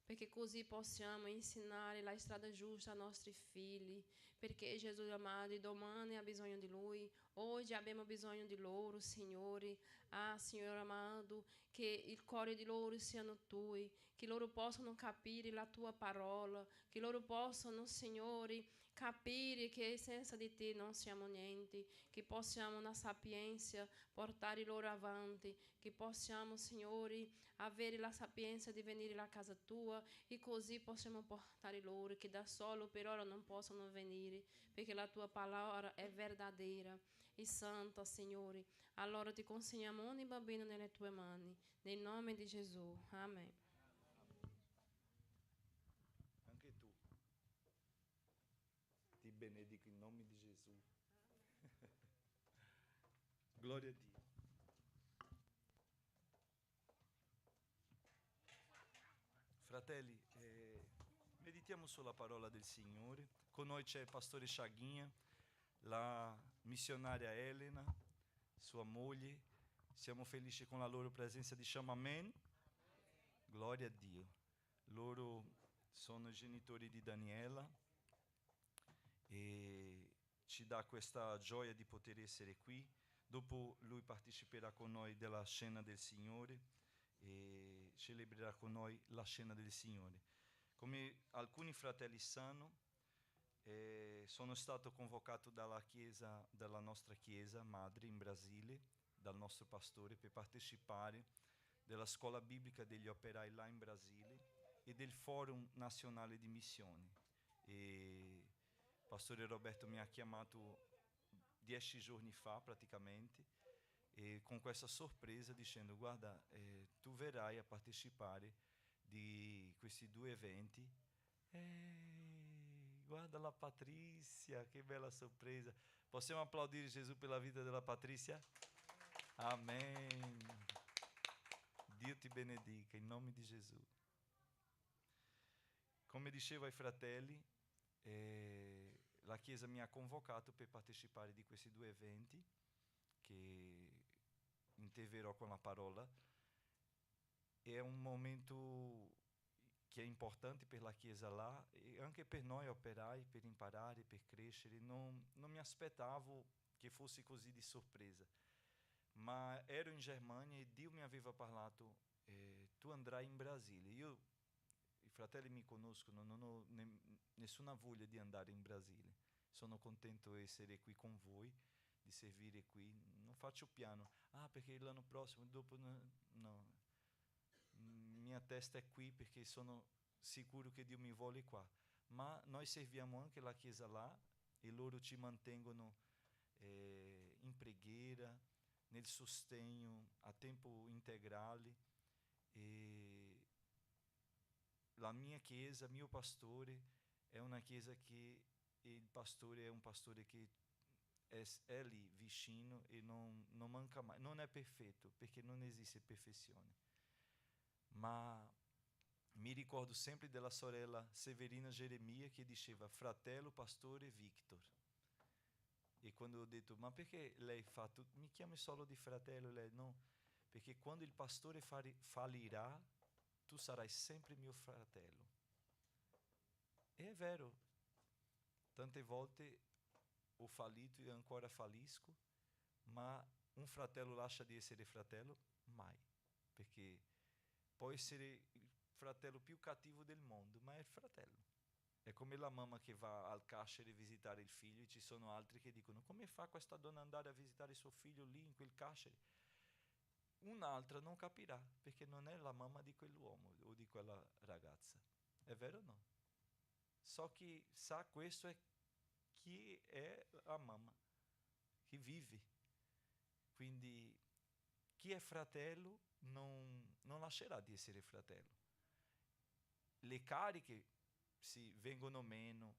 perché così possiamo insegnare la strada giusta ai nostri figli, perché Gesù amado, domani ha bisogno di Lui, oggi abbiamo bisogno di loro, Signore. Ah, Signore amado, che il cuore di loro siano Tui, che loro possano capire la Tua parola, che loro possano, Signore, capire che senza di Te non siamo niente, che possiamo na sapienza portare loro avanti, che possiamo, Signore, avere la sapienza di venire alla casa Tua e così possiamo portare loro che da solo per ora non possono venire, perché la Tua parola è verdadeira e santa, Signore. Allora ti consegniamo ogni bambino nelle Tue mani, nel nome di Gesù. Amen. Anche tu. Ti benedico in nome di Gesù. Glória a Dio. Fratelli, meditiamo sulla parola del Signore. Con noi c'è il pastore Chaguinha, la missionaria Elena, sua moglie. Siamo felici con la loro presenza, diciamo amen. Glória a Dio. Loro sono i genitori di Daniela e ci dà questa gioia di poter essere qui. Dopo lui parteciperà con noi della cena del Signore e celebrerà con noi la cena del Signore. Come alcuni fratelli sanno, sono stato convocato dalla nostra chiesa madre in Brasile, dal nostro pastore, per partecipare della scuola biblica degli operai là in Brasile e del Forum Nazionale di Missioni. E il pastore Roberto mi ha chiamato 10 giorni fa praticamente e con questa sorpresa dicendo: guarda, tu verrai a partecipare di questi 2 eventi. Guarda la Patrícia, che bella sorpresa. Possiamo applaudire Gesù per la vita della Patrícia? Amen. Dio ti benedica in nome di Gesù. Come dicevo ai fratelli, la Chiesa mi ha convocato per partecipare di questi 2 eventi che interverrò con la parola. È un momento che è importante per la Chiesa là e anche per noi operai, per imparare, per crescere. Non mi aspettavo che fosse così di sorpresa, ma ero in Germania e Dio mi aveva parlato: tu andrai in Brasile. Io fratelli mi conoscono, non ho nessuna voglia di andare in Brasile. Sono contento di essere qui con voi, di servire qui. Non faccio piano, perché l'anno prossimo, dopo no. Mia testa è qui perché sono sicuro che Dio mi vuole qua. Ma noi serviamo anche la chiesa là e loro ci mantengono in preghiera, nel sostegno a tempo integrale. E la mia chiesa, mio pastore, è una chiesa che il pastore è un pastore che è lì vicino e non manca mai. Non è perfetto, perché non esiste perfezione. Ma mi ricordo sempre della sorella Severina Geremia che diceva fratello pastore Victor. E quando ho detto, ma perché lei fa tutto? Mi chiami solo di fratello? Lei no, perché quando il pastore fallirà, tu sarai sempre mio fratello. E è vero, tante volte ho fallito e ancora fallisco, ma un fratello lascia di essere fratello? Mai, perché può essere il fratello più cattivo del mondo, ma è il fratello. È come la mamma che va al carcere a visitare il figlio e ci sono altri che dicono come fa questa donna ad andare a visitare suo figlio lì in quel carcere? Un'altra non capirà perché non è la mamma di quell'uomo o di quella ragazza. È vero o no? So chi sa questo è chi è la mamma, chi vive. Quindi chi è fratello non lascerà di essere fratello. Le cariche vengono meno,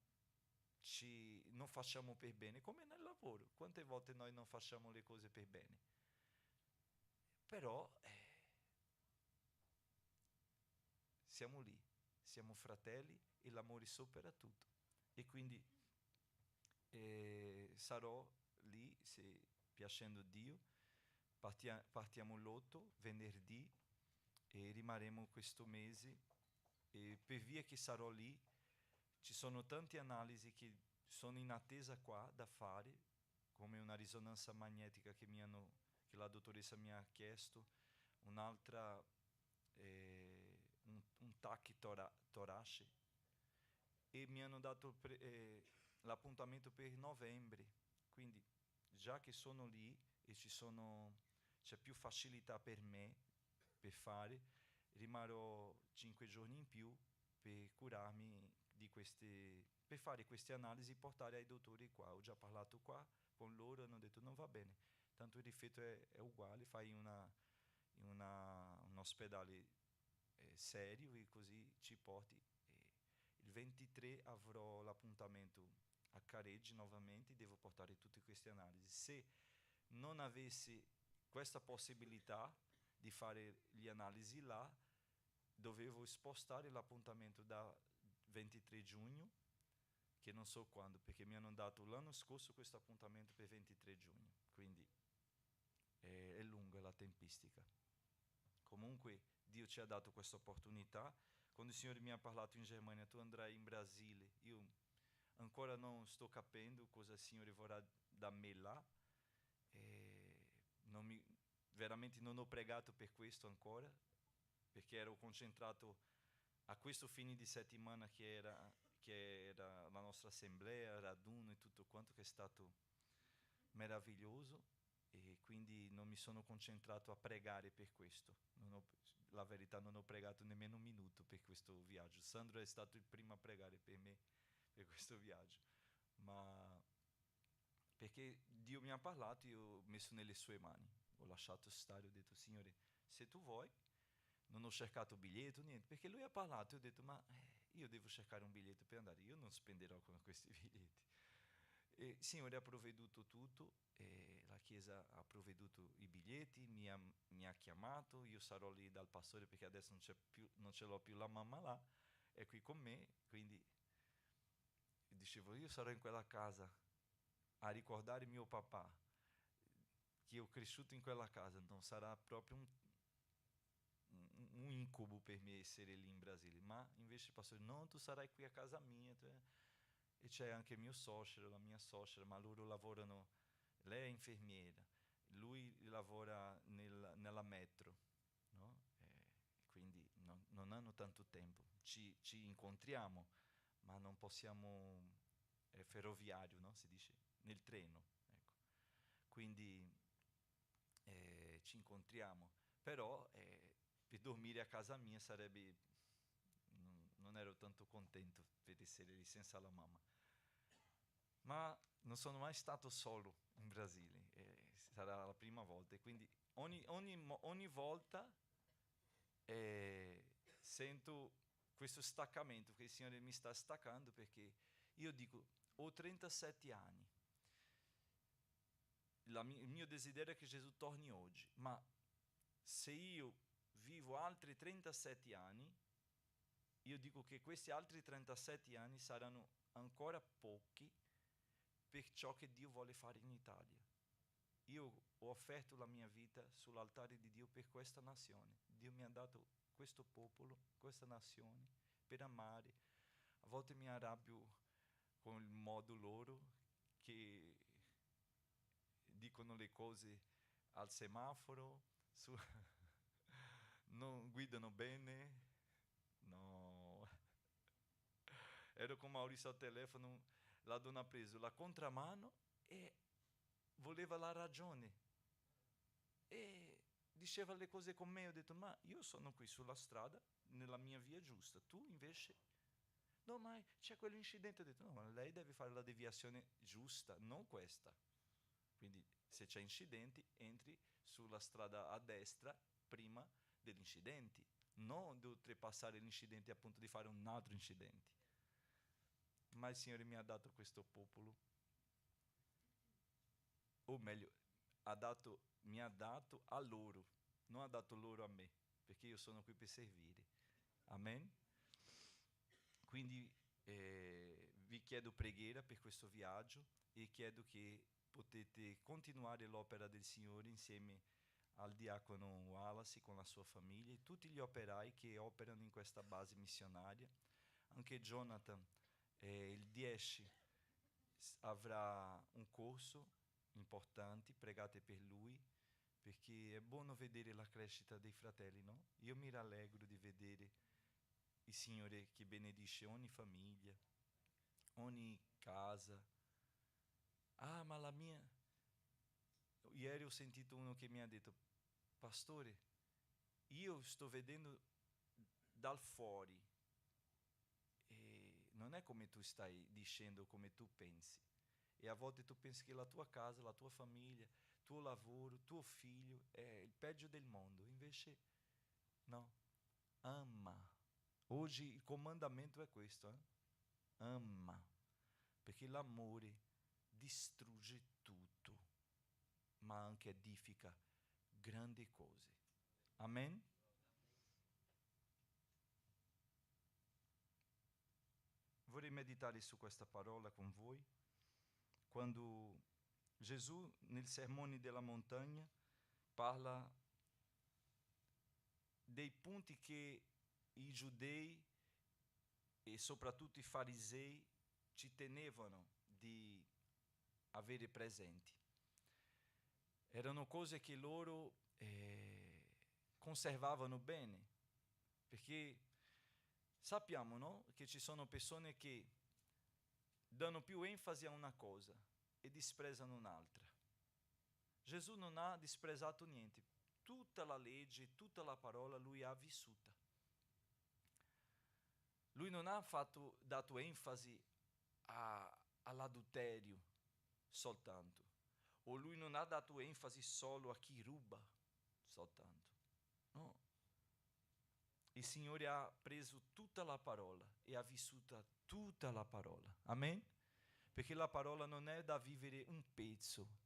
non facciamo per bene, come nel lavoro. Quante volte noi non facciamo le cose per bene? Però siamo lì, siamo fratelli e l'amore supera tutto. E quindi sarò lì, se piacendo Dio, partiamo l'8 venerdì e rimarremo questo mese. E per via che sarò lì, ci sono tante analisi che sono in attesa qua da fare, come una risonanza magnetica che la dottoressa mi ha chiesto, un'altra, un TAC torace, e mi hanno dato l'appuntamento per novembre. Quindi già che sono lì e c'è più facilità per me per fare, rimarrò 5 giorni in più per curarmi per fare queste analisi e portare ai dottori qua. Ho già parlato qua con loro, hanno detto non va bene, tanto il difetto è uguale, fai in un ospedale serio e così ci porti. Il 23 avrò l'appuntamento a Careggi nuovamente, devo portare tutte queste analisi. Se non avessi questa possibilità di fare le analisi là, dovevo spostare l'appuntamento da 23 giugno, che non so quando, perché mi hanno dato l'anno scorso questo appuntamento per 23 giugno, quindi è lunga la tempistica. Comunque Dio ci ha dato questa opportunità. Quando il Signore mi ha parlato in Germania, tu andrai in Brasile, io ancora non sto capendo cosa il Signore vorrà da me là. Veramente non ho pregato per questo ancora, perché ero concentrato a questo fine di settimana che era la nostra assemblea, raduno e tutto quanto, che è stato meraviglioso, e quindi non mi sono concentrato a pregare per questo. La verità, non ho pregato nemmeno un minuto per questo viaggio. Sandro è stato il primo a pregare per me per questo viaggio, ma perché Dio mi ha parlato, io ho messo nelle sue mani, ho lasciato stare, ho detto Signore, se tu vuoi. Non ho cercato biglietto, niente, perché lui ha parlato e ho detto ma io devo cercare un biglietto per andare, io non spenderò con questi biglietti. E il Signore ha provveduto tutto, e la Chiesa ha provveduto i biglietti, mi ha chiamato, io sarò lì dal pastore perché adesso non ce l'ho più la mamma là, è qui con me, quindi dicevo io sarò in quella casa a ricordare mio papà, che ho cresciuto in quella casa, non sarà proprio un incubo per me essere lì in Brasile, ma invece il pastore, no, tu sarai qui a casa mia, e c'è anche il mio suocero, la mia suocera, ma loro lavorano, lei è infermiera, lui lavora nella metro, no? Quindi non hanno tanto tempo, ci incontriamo, ma non possiamo, è ferroviario, no? Si dice, nel treno, ecco. Quindi ci incontriamo, però per dormire a casa mia sarebbe, non ero tanto contento per essere lì senza la mamma. Ma non sono mai stato solo in Brasile, sarà la prima volta, e quindi ogni volta sento questo staccamento che il Signore mi sta staccando, perché io dico, ho 37 anni, il mio desiderio è che Gesù torni oggi, ma se io vivo altri 37 anni, io dico che questi altri 37 anni saranno ancora pochi per ciò che Dio vuole fare in Italia. Io ho offerto la mia vita sull'altare di Dio per questa nazione. Dio mi ha dato questo popolo, questa nazione, per amare. A volte mi arrabbio con il modo loro che dicono le cose al semaforo, non guidano bene. No. Ero con Maurizio al telefono, la donna ha preso la contramano e voleva la ragione. E diceva le cose con me, ho detto, ma io sono qui sulla strada, nella mia via giusta, tu invece... No, ma c'è quell'incidente, ho detto, no, ma lei deve fare la deviazione giusta, non questa. Quindi se c'è incidenti, entri sulla strada a destra prima degli incidenti, non di oltrepassare l'incidente a punto di fare un altro incidente. Ma il Signore mi ha dato questo popolo, o meglio, mi ha dato a loro, non ha dato loro a me, perché io sono qui per servire. Amen? Quindi vi chiedo preghiera per questo viaggio e chiedo che potete continuare l'opera del Signore insieme al diacono Wallace con la sua famiglia e tutti gli operai che operano in questa base missionaria. Anche Jonathan, il 10 avrà un corso importante, pregate per lui, perché è buono vedere la crescita dei fratelli, no? Io mi rallegro di vedere il Signore che benedice ogni famiglia, ogni casa. Ah, ma la mia... Ieri ho sentito uno che mi ha detto, pastore, io sto vedendo dal fuori e non è come tu stai dicendo, come tu pensi. E a volte tu pensi che la tua casa, la tua famiglia, tuo lavoro, tuo figlio è il peggio del mondo. Invece no, ama. Oggi il comandamento è questo, ama, perché l'amore distrugge tutto, ma anche edifica grandi cose. Amen? Vorrei meditare su questa parola con voi. Quando Gesù nel Sermone della Montagna parla dei punti che i giudei e soprattutto i farisei ci tenevano di avere presenti. Erano cose che loro conservavano bene, perché sappiamo, no? Che ci sono persone che danno più enfasi a una cosa e disprezzano un'altra. Gesù non ha disprezzato niente, tutta la legge, tutta la parola lui ha vissuta. Lui non ha dato enfasi all'adulterio soltanto, o lui non ha dato enfasi solo a chi ruba soltanto. No. Il Signore ha preso tutta la parola e ha vissuta tutta la parola. Amen? Perché la parola non è da vivere un pezzo,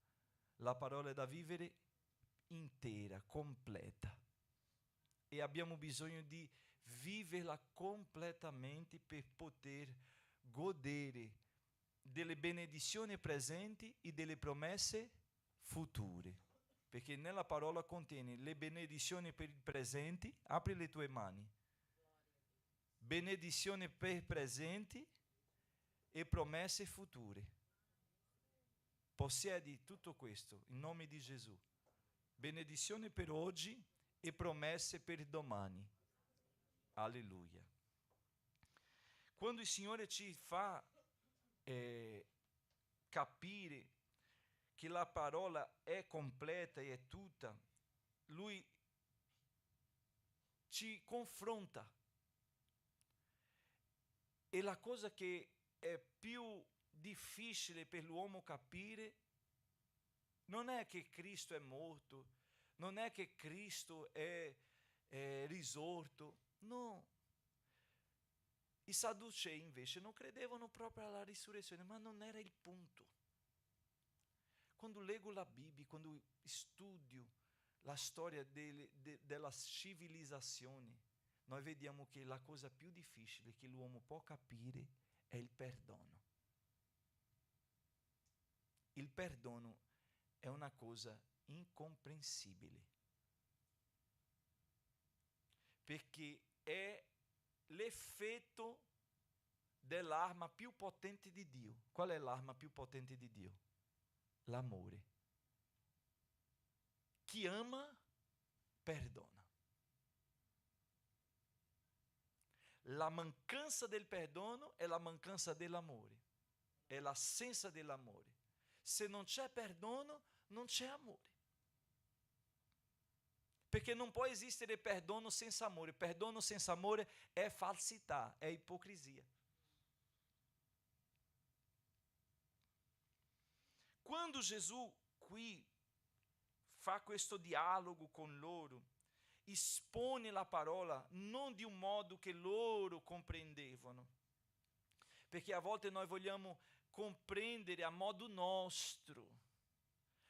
la parola è da vivere intera, completa. E abbiamo bisogno di viverla completamente per poter godere delle benedizioni presenti e delle promesse future. Perché nella parola contiene le benedizioni per il presente, apri le tue mani. Benedizioni per il presente e promesse future. Possiedi tutto questo in nome di Gesù. Benedizione per oggi e promesse per domani. Alleluia. Quando il Signore ci fa capire che la parola è completa e è tutta, Lui ci confronta. E la cosa che è più difficile per l'uomo capire non è che Cristo è morto, non è che Cristo è risorto, no. I Sadducei invece non credevano proprio alla risurrezione, ma non era il punto. Quando leggo la Bibbia, quando studio la storia della civilizzazione, noi vediamo che la cosa più difficile che l'uomo può capire è il perdono. Il perdono è una cosa incomprensibile, perché è l'effetto dell'arma più potente di Dio. Qual è l'arma più potente di Dio? L'amore. Chi ama, perdona. La mancanza del perdono è la mancanza dell'amore, è l'assenza dell'amore. Se non c'è perdono, non c'è amore. Perché non può esistere perdono senza amore. Perdono senza amore è falsità, è ipocrisia. Quando Gesù qui fa questo dialogo con loro, espone la parola non di un modo che loro comprendevano, perché a volte noi vogliamo comprendere a modo nostro,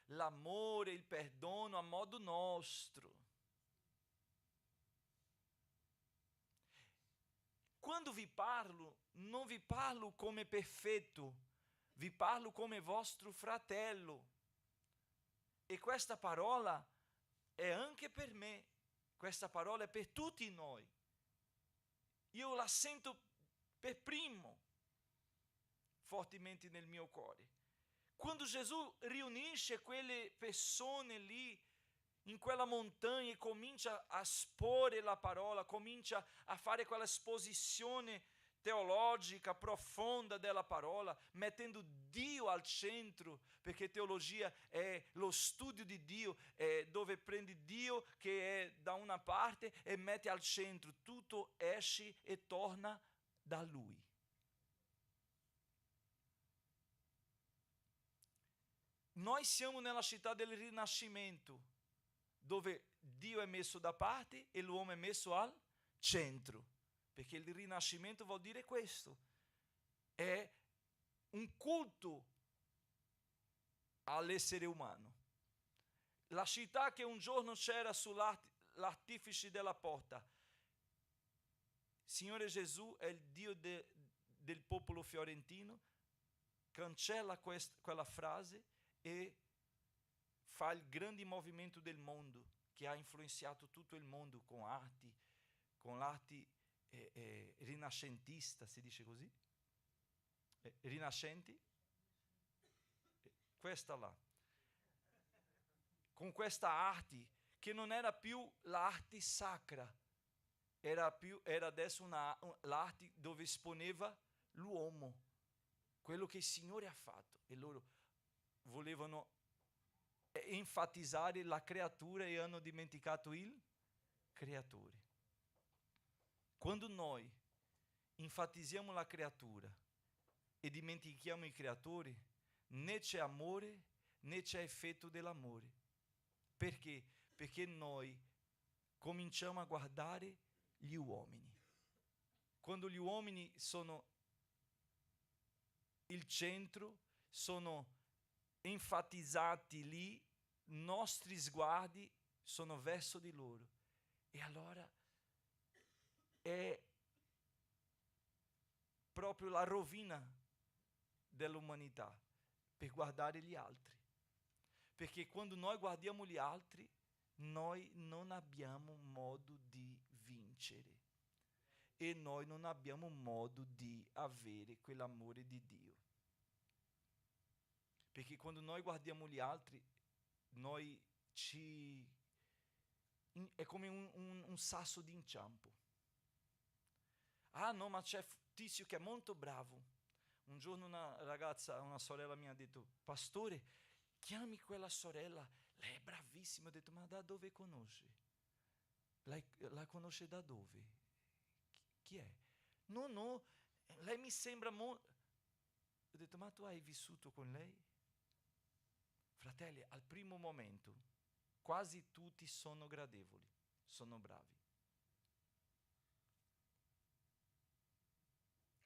l'amore, il perdono a modo nostro. Quando vi parlo, non vi parlo come perfetto, vi parlo come vostro fratello. E questa parola è anche per me, questa parola è per tutti noi. Io la sento per primo, fortemente nel mio cuore. Quando Gesù riunisce quelle persone lì, in quella montagna, e comincia a esporre la parola, comincia a fare quella esposizione teologica profonda della parola, mettendo Dio al centro, perché teologia è lo studio di Dio, è dove prendi Dio che è da una parte e metti al centro, tutto esce e torna da Lui. Noi siamo nella città del Rinascimento, dove Dio è messo da parte e l'uomo è messo al centro, perché il Rinascimento vuol dire questo, è un culto all'essere umano. La città che un giorno c'era sull'artifice della porta, Signore Gesù è il Dio del popolo fiorentino, cancella quella frase e fa il grande movimento del mondo che ha influenzato tutto il mondo con l'arte rinascentista, si dice così? Rinascenti? Questa là. Con questa arte che non era più l'arte sacra, era adesso l'arte dove esponeva l'uomo, quello che il Signore ha fatto, e loro volevano enfatizzare la creatura e hanno dimenticato il creatore. Quando noi enfatizziamo la creatura e dimentichiamo il creatore, né c'è amore né c'è effetto dell'amore. Perché? Perché noi cominciamo a guardare gli uomini. Quando gli uomini sono il centro, sono enfatizzati lì, nostri sguardi sono verso di loro. E allora è proprio la rovina dell'umanità per guardare gli altri. Perché quando noi guardiamo gli altri, noi non abbiamo modo di vincere e noi non abbiamo modo di avere quell'amore di Dio. Perché quando noi guardiamo gli altri, è come un sasso di inciampo. Ah no, ma tizio che è molto bravo. Un giorno una sorella mi ha detto: pastore, chiami quella sorella, lei è bravissima. Ho detto: ma da dove conosci? La conosce da dove? Chi è? No, lei mi sembra molto... Ho detto: ma tu hai vissuto con lei? Fratelli, al primo momento quasi tutti sono gradevoli, sono bravi.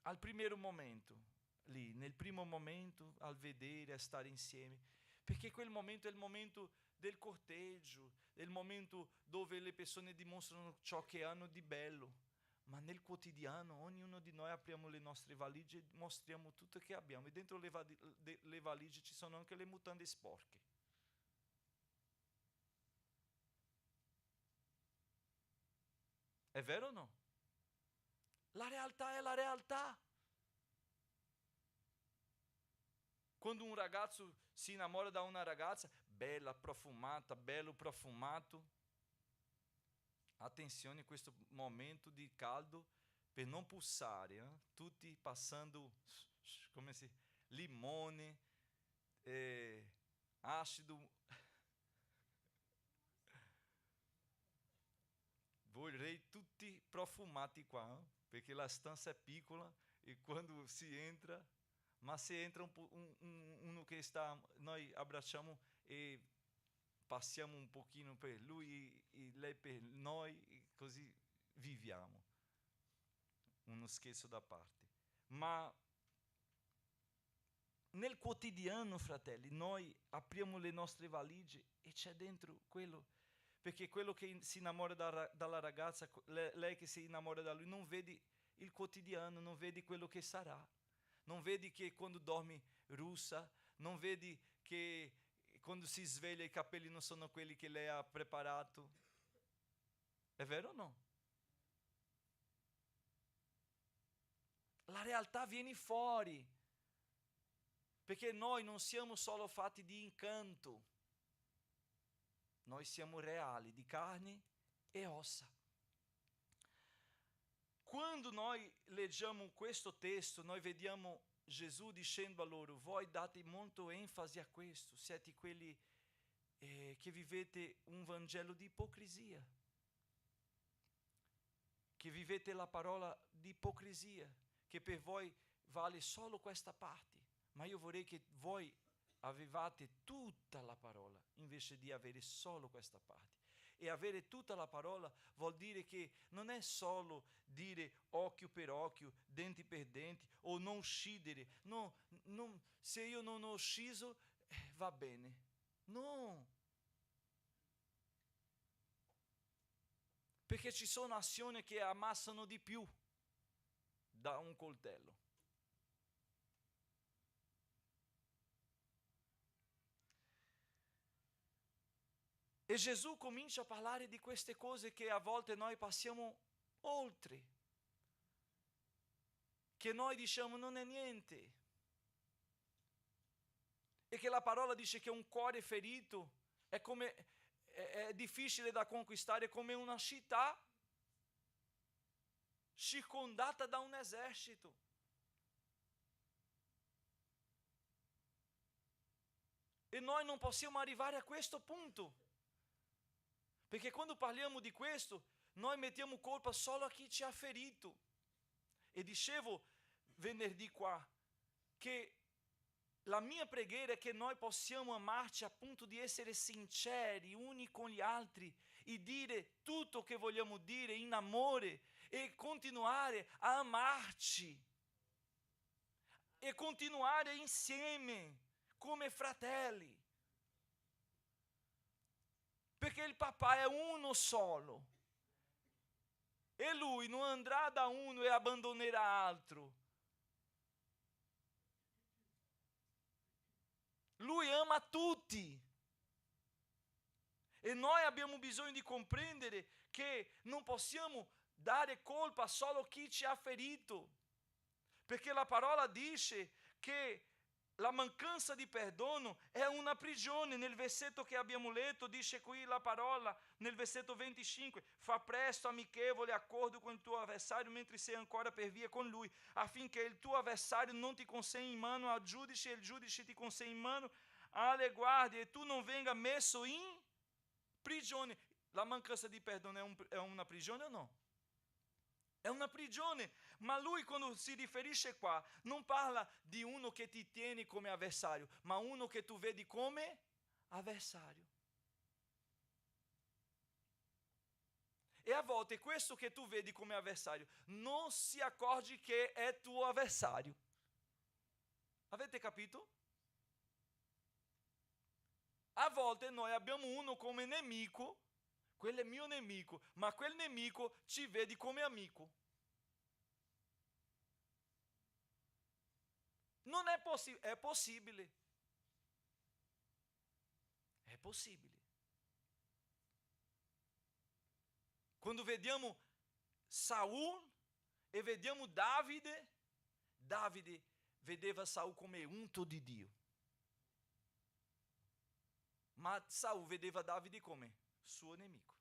Al primo momento, lì, nel primo momento, al vedere, a stare insieme, perché quel momento è il momento del corteggio, è il momento dove le persone dimostrano ciò che hanno di bello, ma nel quotidiano ognuno di noi apriamo le nostre valigie e mostriamo tutto che abbiamo, e dentro le valigie ci sono anche le mutande sporche. È vero o no? La realtà è la realtà. Quando un ragazzo si innamora da una ragazza, bella, profumata, bello profumato, attenzione a questo momento di caldo, per non pulsare, tutti passando, come si, limone, acido. Vorrei tutti profumati qua, perché la stanza è piccola e quando si entra, ma se entra uno che sta, noi abbracciamo e passiamo un pochino per lui e lei per noi, e così viviamo. Uno scherzo da parte. Ma nel quotidiano, fratelli, noi apriamo le nostre valigie e c'è dentro quello. Perché quello che si innamora dalla ragazza, lei che si innamora da lui, non vedi il quotidiano, non vedi quello che sarà. Non vedi che quando dormi russa, non vedi che quando si sveglia i capelli non sono quelli che lei ha preparato. È vero o no? La realtà viene fuori. Perché noi non siamo solo fatti di incanto. Noi siamo reali, di carne e ossa. Quando noi leggiamo questo testo, noi vediamo Gesù dicendo a loro: voi date molto enfasi a questo, siete quelli che vivete un Vangelo di ipocrisia, che vivete la parola di ipocrisia, che per voi vale solo questa parte, ma io vorrei che voi avevate tutta la parola invece di avere solo questa parte. E avere tutta la parola vuol dire che non è solo dire occhio per occhio, denti per denti, o non uccidere. No, se io non ho ucciso, va bene. No. Perché ci sono azioni che ammassano di più da un coltello. E Gesù comincia a parlare di queste cose che a volte noi passiamo oltre, che noi diciamo non è niente, e che la parola dice che un cuore ferito è difficile da conquistare, come una città circondata da un esercito. E noi non possiamo arrivare a questo punto. Perché quando parliamo di questo, noi mettiamo colpa solo a chi ci ha ferito. E dicevo venerdì qua, che la mia preghiera è che noi possiamo amarci a punto di essere sinceri uni con gli altri e dire tutto che vogliamo dire in amore e continuare a amarci e continuare insieme come fratelli. Perché il papà è uno solo e lui non andrà da uno e abbandonerà altro. Lui ama tutti. E noi abbiamo bisogno di comprendere che non possiamo dare colpa solo a chi ci ha ferito. Perché la parola dice che la mancanza di perdono è una prigione. Nel versetto che abbiamo letto dice qui la parola, nel versetto 25, fa presto amichevole accordo con il tuo avversario mentre sei ancora per via con lui, affinché il tuo avversario non ti consegni in mano al giudice e il giudice ti consegni in mano alle guardie e tu non venga messo in prigione. La mancanza di perdono è una prigione o no? È una prigione, ma lui quando si riferisce qua non parla di uno che ti tieni come avversario, ma uno che tu vedi come avversario. E a volte questo che tu vedi come avversario non si accorge che è tuo avversario. Avete capito? A volte noi abbiamo uno come nemico, quello è mio nemico, ma quel nemico ci vedi come amico. Non è possibile, è possibile. È possibile. Quando vediamo Saul e vediamo Davide, Davide vedeva Saul come unto di Dio. Ma Saul vedeva Davide come suo nemico.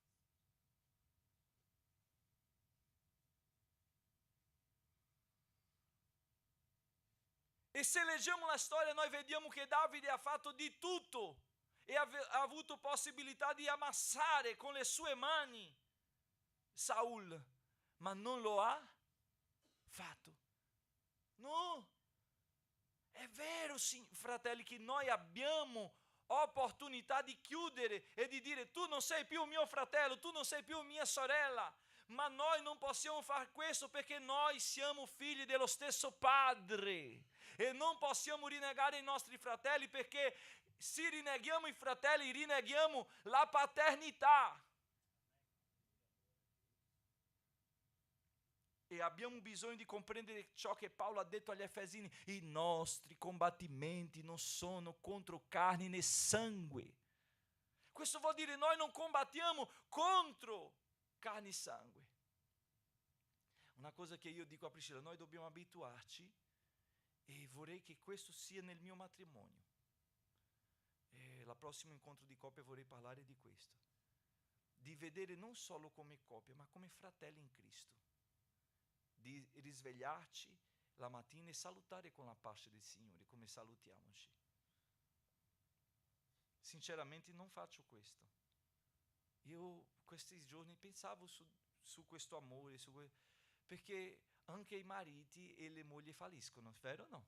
E se leggiamo la storia noi vediamo che Davide ha fatto di tutto e ha avuto possibilità di ammassare con le sue mani Saul, ma non lo ha fatto. No, è vero, fratelli, che noi abbiamo opportunità di chiudere e di dire tu non sei più mio fratello, tu non sei più mia sorella, ma noi non possiamo fare questo perché noi siamo figli dello stesso Padre e non possiamo rinnegare i nostri fratelli, perché se rinneghiamo i fratelli rinneghiamo la paternità. E abbiamo bisogno di comprendere ciò che Paolo ha detto agli Efesini: i nostri combattimenti non sono contro carne né sangue. Questo vuol dire noi non combattiamo contro carne e sangue. Una cosa che io dico a Priscilla: noi dobbiamo abituarci, e vorrei che questo sia nel mio matrimonio. E la prossimo incontro di coppia vorrei parlare di questo, di vedere non solo come coppia ma come fratelli in Cristo, di risvegliarci la mattina e salutare con la pace del Signore come salutiamoci. Sinceramente non faccio questo. Io questi giorni pensavo su questo amore, perché anche i mariti e le mogli falliscono, è vero o no?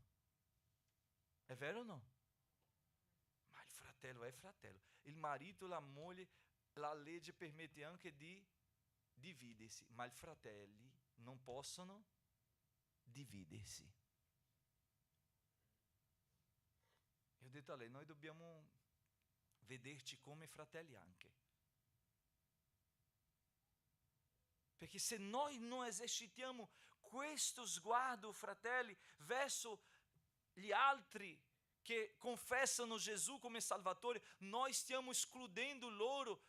È vero o no? Ma il fratello è fratello. Il marito, la moglie, la legge permette anche di dividersi, ma i fratelli non possono dividersi. E ho detto a lei: noi dobbiamo vederci come fratelli anche. Perché se noi non esercitiamo questo sguardo, fratelli, verso gli altri che confessano Gesù come Salvatore, noi stiamo escludendo loro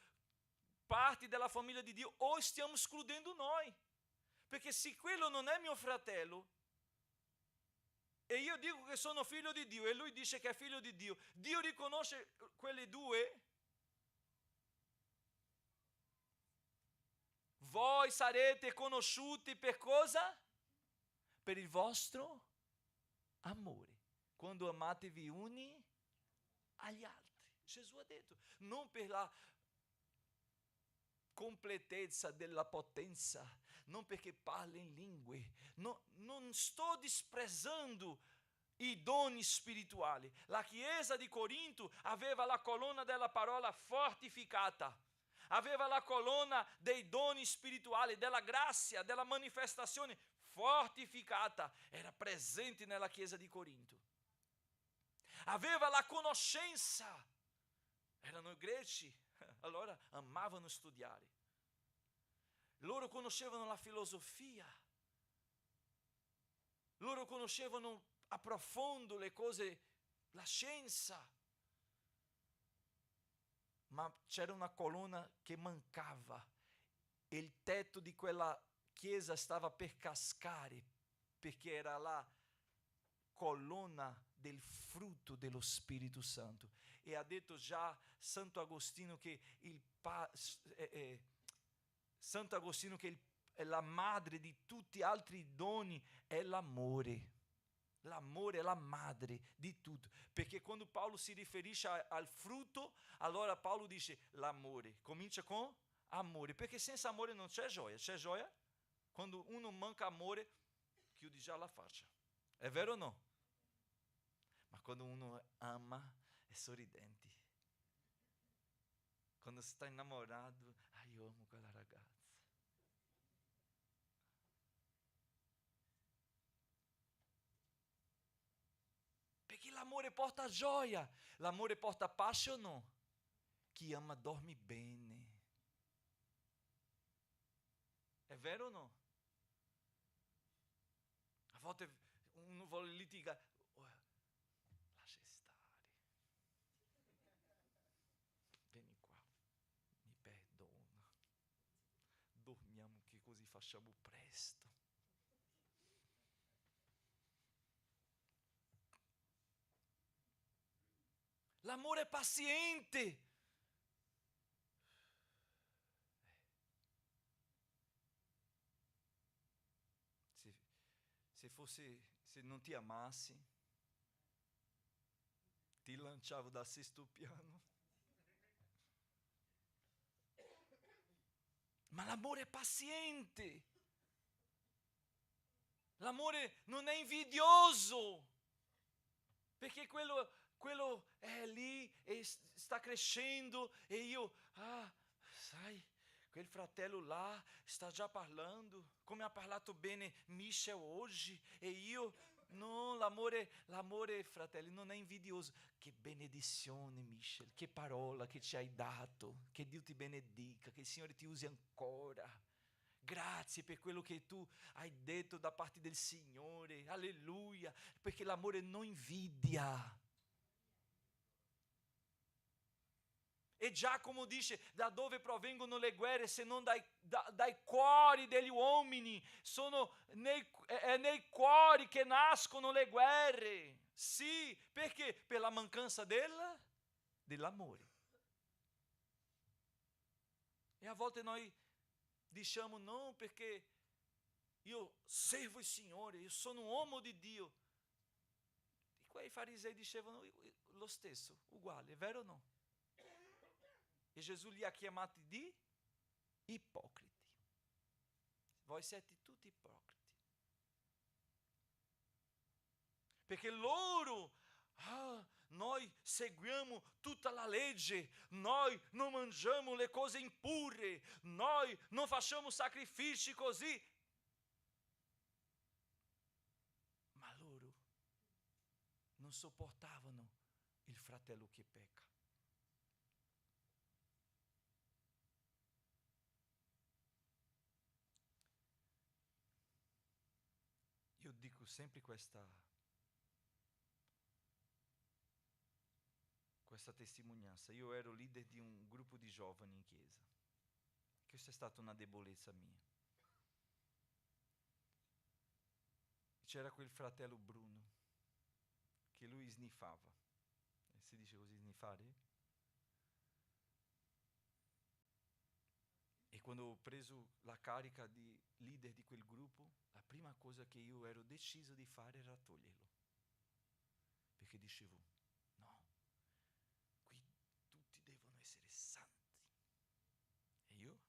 parte della famiglia di Dio, o stiamo escludendo noi. Perché se quello non è mio fratello e io dico che sono figlio di Dio e lui dice che è figlio di Dio, Dio riconosce quelli due? Voi sarete conosciuti per cosa? Per il vostro amore, quando amatevi uni agli altri. Gesù ha detto, non per la completezza della potenza, non perché parli in lingue, non sto disprezzando i doni spirituali. La chiesa di Corinto aveva la colonna della parola fortificata, aveva la colonna dei doni spirituali, della grazia, della manifestazione fortificata, era presente nella chiesa di Corinto. Aveva la conoscenza, erano greci, allora amavano studiare. Loro conoscevano la filosofia, loro conoscevano a profondo le cose, la scienza. Ma c'era una colonna che mancava e il tetto di quella chiesa stava per cascare, perché era la colonna del frutto dello Spirito Santo. E ha detto già Santo Agostino che Santo Agostino che la madre di tutti gli altri doni è l'amore. L'amore è la madre di tutto, perché quando Paolo si riferisce al frutto, allora Paolo dice l'amore, comincia con amore, perché senza amore non c'è gioia. C'è gioia? Quando uno manca amore, chiude già la faccia. È vero o no? Ma quando uno ama, è sorridente. Quando sta innamorato, io amo quella ragazza. Perché l'amore porta gioia, l'amore porta pace o no? Chi ama dorme bene. È vero o no? A volte uno vuole litigare. Lascia stare. Vieni qua, mi perdona. Dormiamo che così facciamo presto. L'amore è paziente. Se non ti amassi, ti lanciavo dal sesto piano. Ma l'amore è paziente. L'amore non è invidioso. Perché quello è lì e sta crescendo e io, sai, quel fratello là sta già parlando, come ha parlato bene Michel oggi, e io, no, l'amore, fratelli, non è invidioso. Che benedizione, Michel, che parola che ci hai dato, che Dio ti benedica, che il Signore ti usi ancora. Grazie per quello che tu hai detto da parte del Signore, alleluia, perché l'amore non invidia. E Giacomo dice, da dove provengono le guerre se non dai cuori degli uomini? È nei cuori che nascono le guerre. Sì, perché? Per la mancanza dell'amore. E a volte noi diciamo no, perché io servo il Signore, io sono un uomo di Dio. E quei farisei dicevano lo stesso, uguale, è vero o no? E Gesù li ha chiamati di ipocriti. Voi siete tutti ipocriti. Perché loro, noi seguiamo tutta la legge, noi non mangiamo le cose impure, noi non facciamo sacrifici così. Ma loro non sopportavano il fratello che pecca. Io dico sempre questa testimonianza. Io ero leader di un gruppo di giovani in chiesa. Questa è stata una debolezza mia. C'era quel fratello Bruno che lui sniffava. Si dice così, sniffare? E quando ho preso la carica di leader di quel gruppo, la prima cosa che io ero deciso di fare era toglierlo. Perché dicevo, no, qui tutti devono essere santi. E io,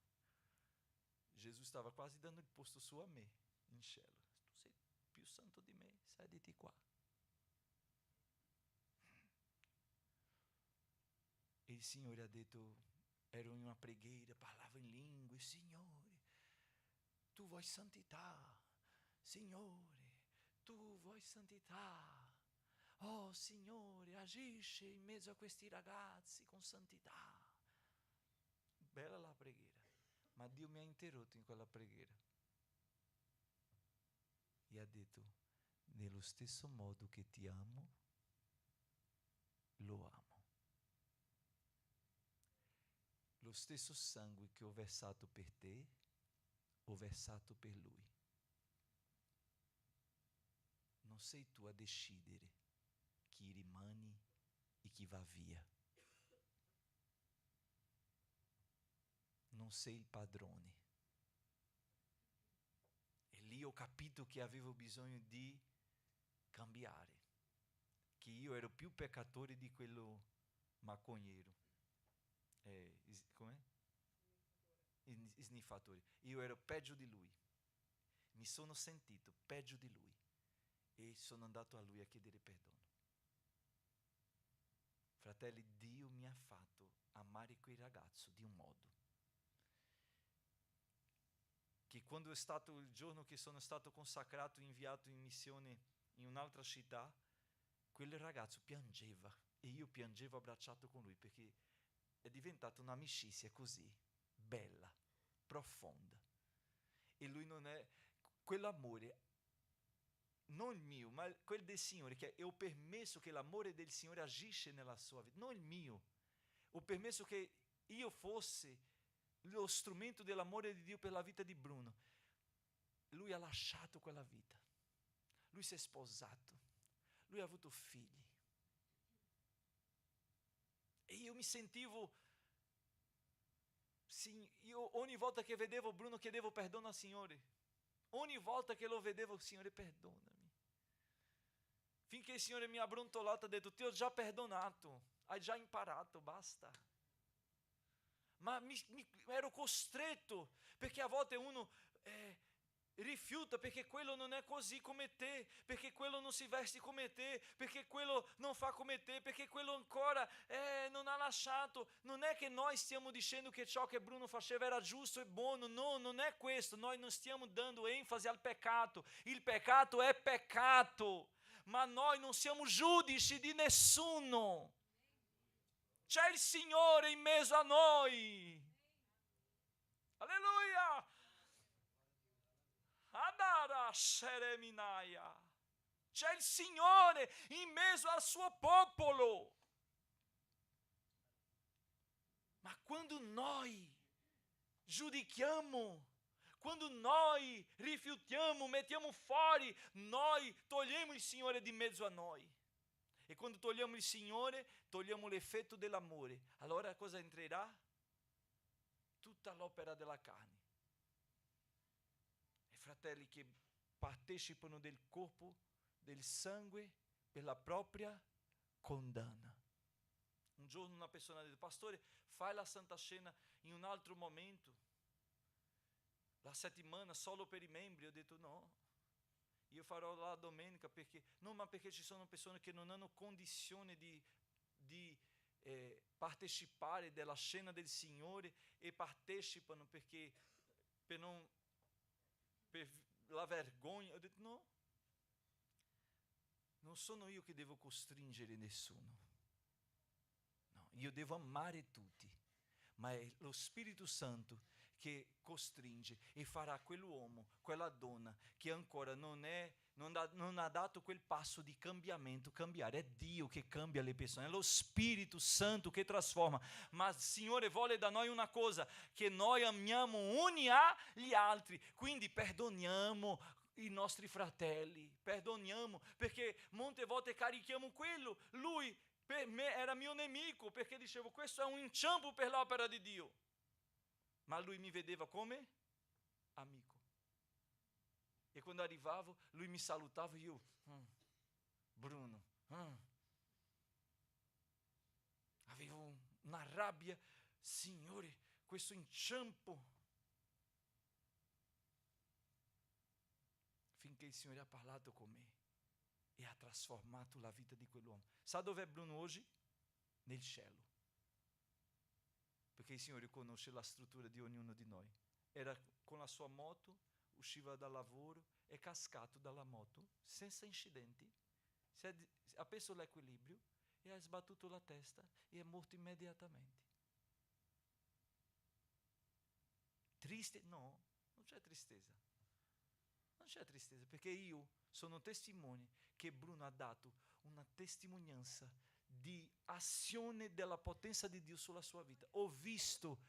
Gesù stava quasi dando il posto su a me, in cielo. Tu sei più santo di me, sediti qua. E il Signore ha detto, ero in una preghiera, parlavo in lingue, Signore, tu vuoi santità, Signore, tu vuoi santità. Oh Signore, agisci in mezzo a questi ragazzi con santità. Bella la preghiera, ma Dio mi ha interrotto in quella preghiera e ha detto, nello stesso modo che ti amo, lo amo. Lo stesso sangue che ho versato per te, ho versato per lui. Non sei tu a decidere chi rimani e chi va via. Non sei il padrone. E lì ho capito che avevo bisogno di cambiare, che io ero più peccatore di quello maconheiro. Com'è? Sniffatore. Io ero peggio di lui. Mi sono sentito peggio di lui e sono andato a lui a chiedere perdono. Fratelli, Dio mi ha fatto amare quel ragazzo di un modo che quando è stato il giorno che sono stato consacrato, inviato in missione in un'altra città, quel ragazzo piangeva e io piangevo abbracciato con lui, perché è diventata un'amicizia così bella, profonda. E lui non è quell'amore, non il mio, ma quel del Signore, che ho permesso che l'amore del Signore agisce nella sua vita, non il mio. Ho permesso che io fosse lo strumento dell'amore di Dio per la vita di Bruno. Lui ha lasciato quella vita, lui si è sposato, lui ha avuto figli. E io mi sentivo, io ogni volta che vedevo Bruno chiedevo perdono al Signore. Ogni volta che lo vedevo, Signore, perdonami. Finché il Signore mi ha brontolato, ha detto: ti ho già perdonato, hai già imparato, basta. Ma ero costretto, perché a volte uno rifiuta, perché quello non è così come te, perché quello non si veste come te, perché quello non fa come te, perché quello ancora non ha lasciato. Non è che noi stiamo dicendo che ciò che Bruno faceva era giusto e buono, no, non è questo. Noi non stiamo dando enfasi al peccato. Il peccato è peccato, ma noi non siamo giudici di nessuno. C'è il Signore in mezzo a noi. Alleluia. Adara Shereminaia. C'è il Signore in mezzo al suo popolo. Ma quando noi giudichiamo, quando noi rifiutiamo, mettiamo fuori, noi togliamo il Signore di mezzo a noi. E quando togliamo il Signore, togliamo l'effetto dell'amore. Allora cosa entrerà? Tutta l'opera della carne. E fratelli che partecipano del corpo, del sangue, per la propria condanna. Un giorno una persona ha detto: pastore, fai la Santa Cena in un altro momento, la settimana solo per i membri. Ho detto: no, io farò la domenica, perché ci sono persone che non hanno condizione di partecipare della cena del Signore e partecipano perché per la vergogna. Ho detto: no, non sono io che devo costringere nessuno, no, io devo amare tutti, ma è lo Spirito Santo che costringe e farà quell'uomo, quella donna che ancora non ha dato quel passo di cambiamento cambiare. È Dio che cambia le persone, è lo Spirito Santo che trasforma. Ma il Signore vuole da noi una cosa: che noi amiamo uni agli altri. Quindi perdoniamo i nostri fratelli, perdoniamo, perché molte volte carichiamo quello. Lui per me era mio nemico, perché dicevo: questo è un inciampo per l'opera di Dio. Ma lui mi vedeva come amico. E quando arrivavo, lui mi salutava e io, Bruno, avevo una rabbia. Signore, questo inciampo. Finché il Signore ha parlato con me e ha trasformato la vita di quell'uomo. Sa dov'è Bruno oggi? Nel cielo. Perché il Signore conosce la struttura di ognuno di noi. Era con la sua moto, usciva dal lavoro, è cascato dalla moto senza incidenti, ha perso l'equilibrio e ha sbattuto la testa e è morto immediatamente. Triste? No, non c'è tristezza. Non c'è tristezza, perché io sono testimone che Bruno ha dato una testimonianza di azione della potenza di Dio sulla sua vita. Ho visto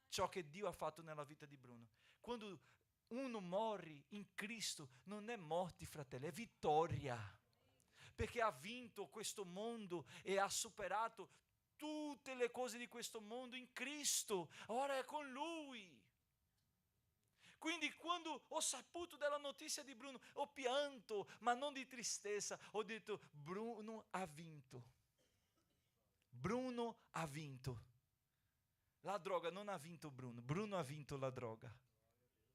ciò che Dio ha fatto nella vita di Bruno. Quando uno muore in Cristo, non è morte, fratelli, è vittoria. perché ha vinto questo mondo e ha superato tutte le cose di questo mondo in Cristo. Ora è con Lui. Quindi quando ho saputo della notizia di Bruno, ho pianto, ma non di tristezza. Ho detto, Bruno ha vinto. Bruno ha vinto. La droga non ha vinto Bruno, Bruno ha vinto la droga.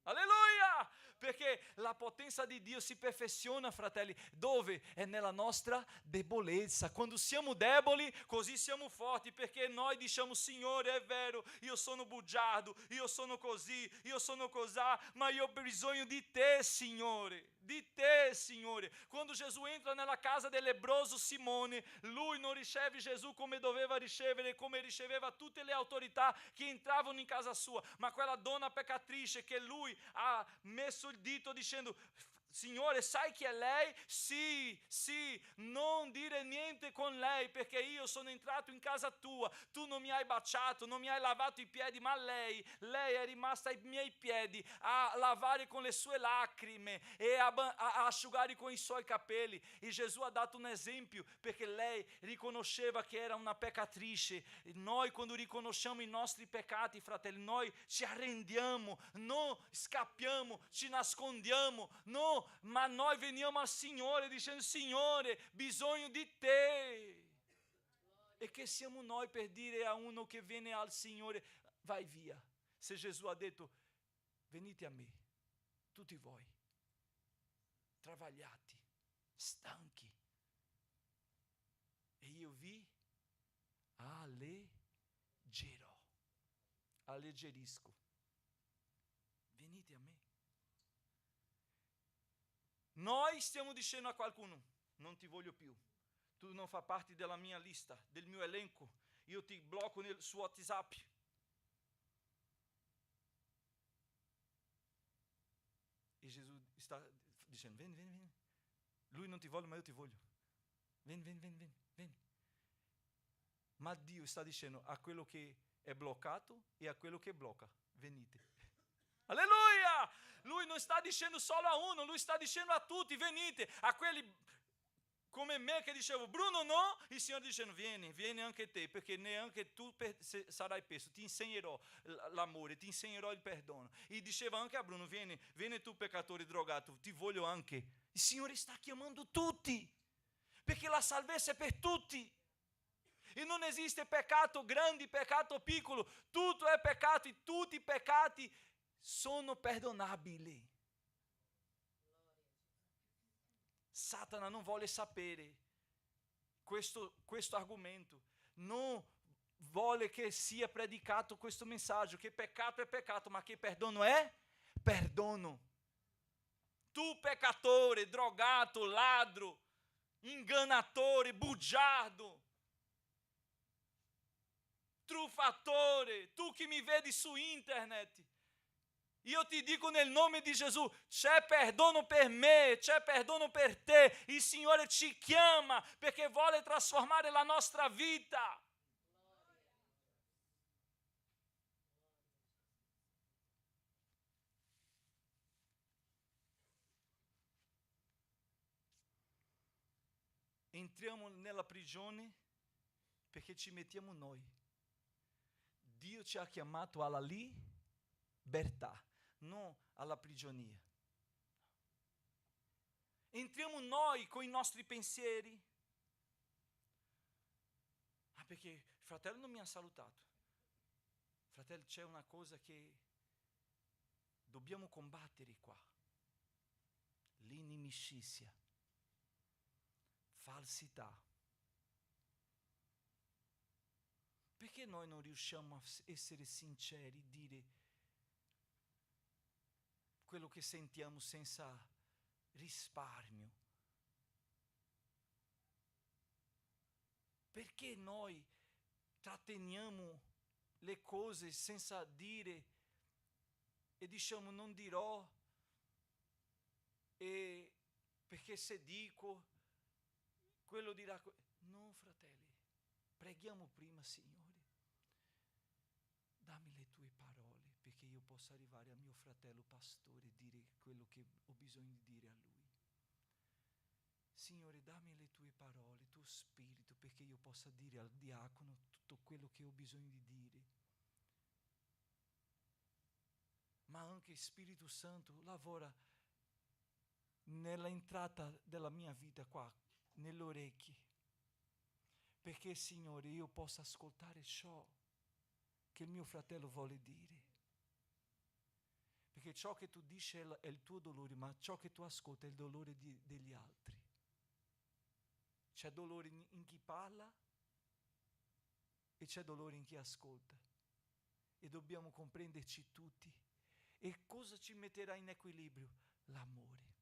Alleluia! Perché la potenza di Dio si perfeziona, fratelli, dove? È nella nostra debolezza. Quando siamo deboli, così siamo forti, perché noi diciamo, Signore, è vero, io sono bugiardo, io sono così, io sono cosà, ma io ho bisogno di te, Signore. Di te, Signore. Quando Gesù entra nella casa del lebbroso Simone, lui non riceve Gesù come doveva ricevere, come riceveva tutte le autorità che entravano in casa sua, ma quella donna peccatrice che lui ha messo il dito dicendo, Signore, sai chi è lei? Sì, non dire niente con lei, perché io sono entrato in casa tua, tu non mi hai baciato, non mi hai lavato i piedi, ma lei è rimasta ai miei piedi a lavare con le sue lacrime e a asciugare con i suoi capelli. E Gesù ha dato un esempio, perché lei riconosceva che era una peccatrice. E noi quando riconosciamo i nostri peccati, fratelli, noi ci arrendiamo, non scappiamo, ci nascondiamo, no, ma noi veniamo al Signore dicendo, Signore, bisogno di te. E che siamo noi per dire a uno che viene al Signore, vai via, se Gesù ha detto, venite a me, tutti voi, travagliati, stanchi, e io vi alleggerisco. Venite a me. Noi stiamo dicendo a qualcuno, non ti voglio più, tu non fai parte della mia lista, del mio elenco, io ti blocco su WhatsApp. E Gesù sta dicendo, vieni. Lui non ti vuole, ma io ti voglio. Vieni. Ma Dio sta dicendo a quello che è bloccato e a quello che blocca, venite. Alleluia! Lui non sta dicendo solo a uno, lui sta dicendo a tutti, venite. A quelli come me che dicevo, Bruno no, il Signore dicendo, vieni anche te, perché neanche tu sarai perso, ti insegnerò l'amore, ti insegnerò il perdono. E diceva anche a Bruno, vieni tu peccatore drogato, ti voglio anche. Il Signore sta chiamando tutti, perché la salvezza è per tutti. E non esiste peccato grande, peccato piccolo, tutto è peccato e tutti i peccati sono perdonabili. Satana non vuole sapere questo argomento, non vuole che sia predicato questo messaggio, che peccato è peccato, ma che perdono è perdono. Tu peccatore, drogato, ladro, ingannatore, bugiardo, truffatore, tu che mi vedi su internet, io ti dico nel nome di Gesù, c'è perdono per me, c'è perdono per te. Il Signore ci chiama perché vuole trasformare la nostra vita. Entriamo nella prigione perché ci mettiamo noi. Dio ci ha chiamato alla libertà, non alla prigionia. Entriamo noi con i nostri pensieri. Perché il fratello non mi ha salutato. Fratello, c'è una cosa che dobbiamo combattere qua. L'inimicizia, falsità. Perché noi non riusciamo a essere sinceri, dire quello che sentiamo senza risparmio? Perché noi tratteniamo le cose senza dire e diciamo non dirò, e perché se dico quello dirà. No, fratelli, preghiamo prima, Signore, dammi le tue parole perché io possa arrivare al mio fratello pastore e dire quello che ho bisogno di dire a lui. Signore, dammi le tue parole, il tuo spirito, perché io possa dire al diacono tutto quello che ho bisogno di dire. Ma anche Spirito Santo lavora nella entrata della mia vita qua, nelle orecchie, perché, Signore, io possa ascoltare ciò che il mio fratello vuole dire. Perché ciò che tu dici è il tuo dolore, ma ciò che tu ascolti è il dolore degli altri. C'è dolore in chi parla e c'è dolore in chi ascolta. E dobbiamo comprenderci tutti. E cosa ci metterà in equilibrio? L'amore.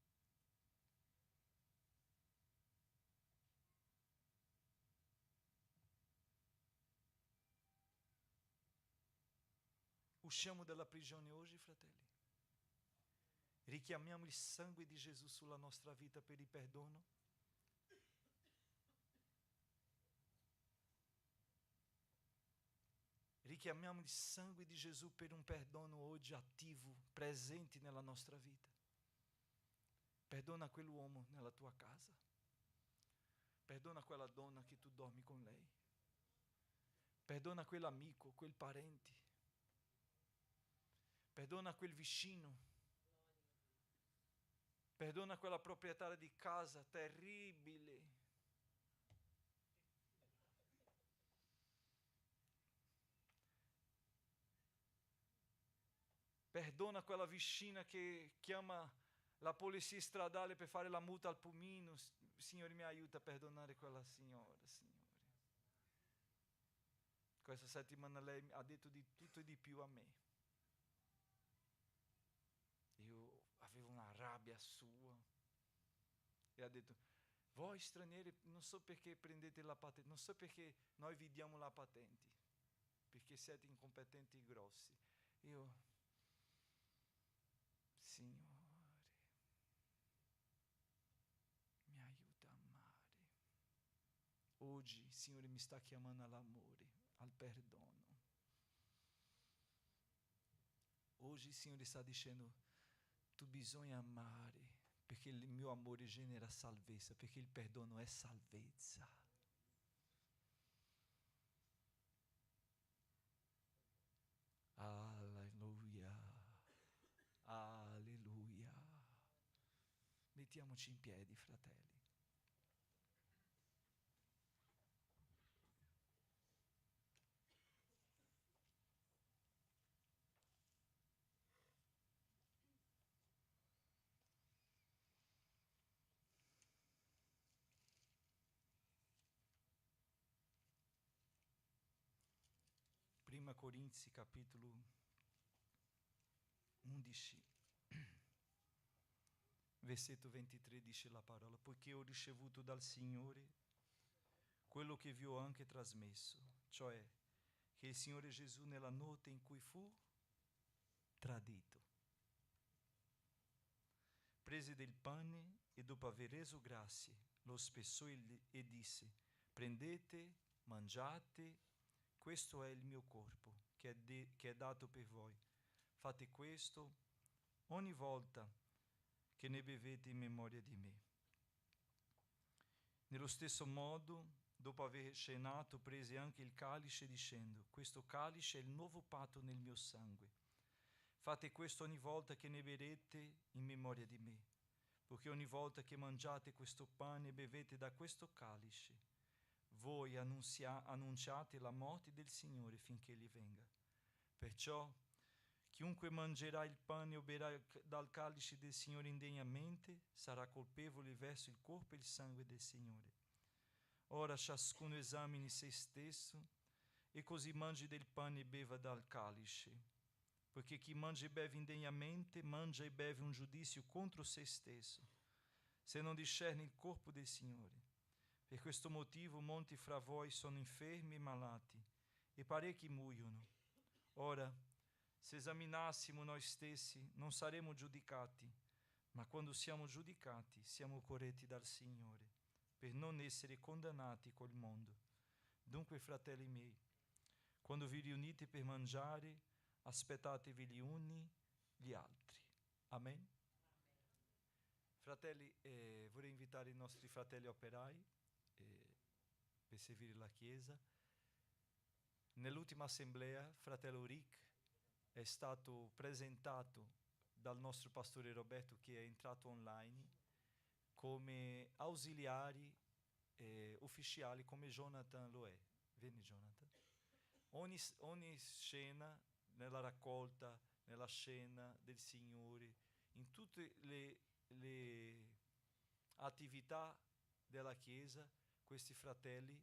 Usciamo dalla prigione oggi, fratelli. Richiamiamo il sangue di Gesù sulla nostra vita per il perdono. Richiamiamo il sangue di Gesù per un perdono oggi attivo, presente nella nostra vita. Perdona quell'uomo nella tua casa. Perdona quella donna che tu dormi con lei. Perdona quell'amico, quel parente. Perdona quel vicino. Perdona quella proprietaria di casa terribile. Perdona quella vicina che chiama la polizia stradale per fare la multa al pulmino. Signore, mi aiuta a perdonare quella signora, Signore. Questa settimana lei ha detto di tutto e di più a me. Io avevo una rabbia sua. E ha detto, voi stranieri, non so perché prendete la patente, non so perché noi vi diamo la patente, perché siete incompetenti grossi. Io, Signore, mi aiuta a amare. Oggi, Signore, mi sta chiamando all'amore, al perdono. Oggi, Signore, sta dicendo, tu bisogna amare, perché il mio amore genera salvezza, perché il perdono è salvezza. Alleluia, alleluia. Mettiamoci in piedi, fratelli. Prima Corinzi capitolo 11, versetto 23 dice la parola, poiché ho ricevuto dal Signore quello che vi ho anche trasmesso, cioè che il Signore Gesù nella notte in cui fu tradito, prese del pane e dopo aver reso grazie, lo spessò e disse, prendete, mangiate, questo è il mio corpo che è dato per voi. Fate questo ogni volta che ne bevete in memoria di me. Nello stesso modo, dopo aver cenato, prese anche il calice dicendo, questo calice è il nuovo patto nel mio sangue. Fate questo ogni volta che ne berete in memoria di me, poiché ogni volta che mangiate questo pane e bevete da questo calice, voi annunciate la morte del Signore finché Egli venga. Perciò, chiunque mangerà il pane o berrà dal calice del Signore indegnamente sarà colpevole verso il corpo e il sangue del Signore. Ora ciascuno esamini se stesso e così mangi del pane e beva dal calice. Poiché chi mangia e beve indegnamente mangia e beve un giudizio contro se stesso, se non discerne il corpo del Signore. Per questo motivo molti fra voi sono infermi e malati e parecchi muoiono. Ora, se esaminassimo noi stessi, non saremo giudicati, ma quando siamo giudicati, siamo corretti dal Signore, per non essere condannati col mondo. Dunque, fratelli miei, quando vi riunite per mangiare, aspettatevi gli uni gli altri. Amen? Fratelli, vorrei invitare i nostri fratelli operai per servire la Chiesa. Nell'ultima assemblea, fratello Rick è stato presentato dal nostro pastore Roberto, che è entrato online, come ausiliari ufficiali, come Jonathan lo è. Vieni Jonathan. Ogni scena, nella raccolta, nella scena del Signore, in tutte le attività della Chiesa, questi fratelli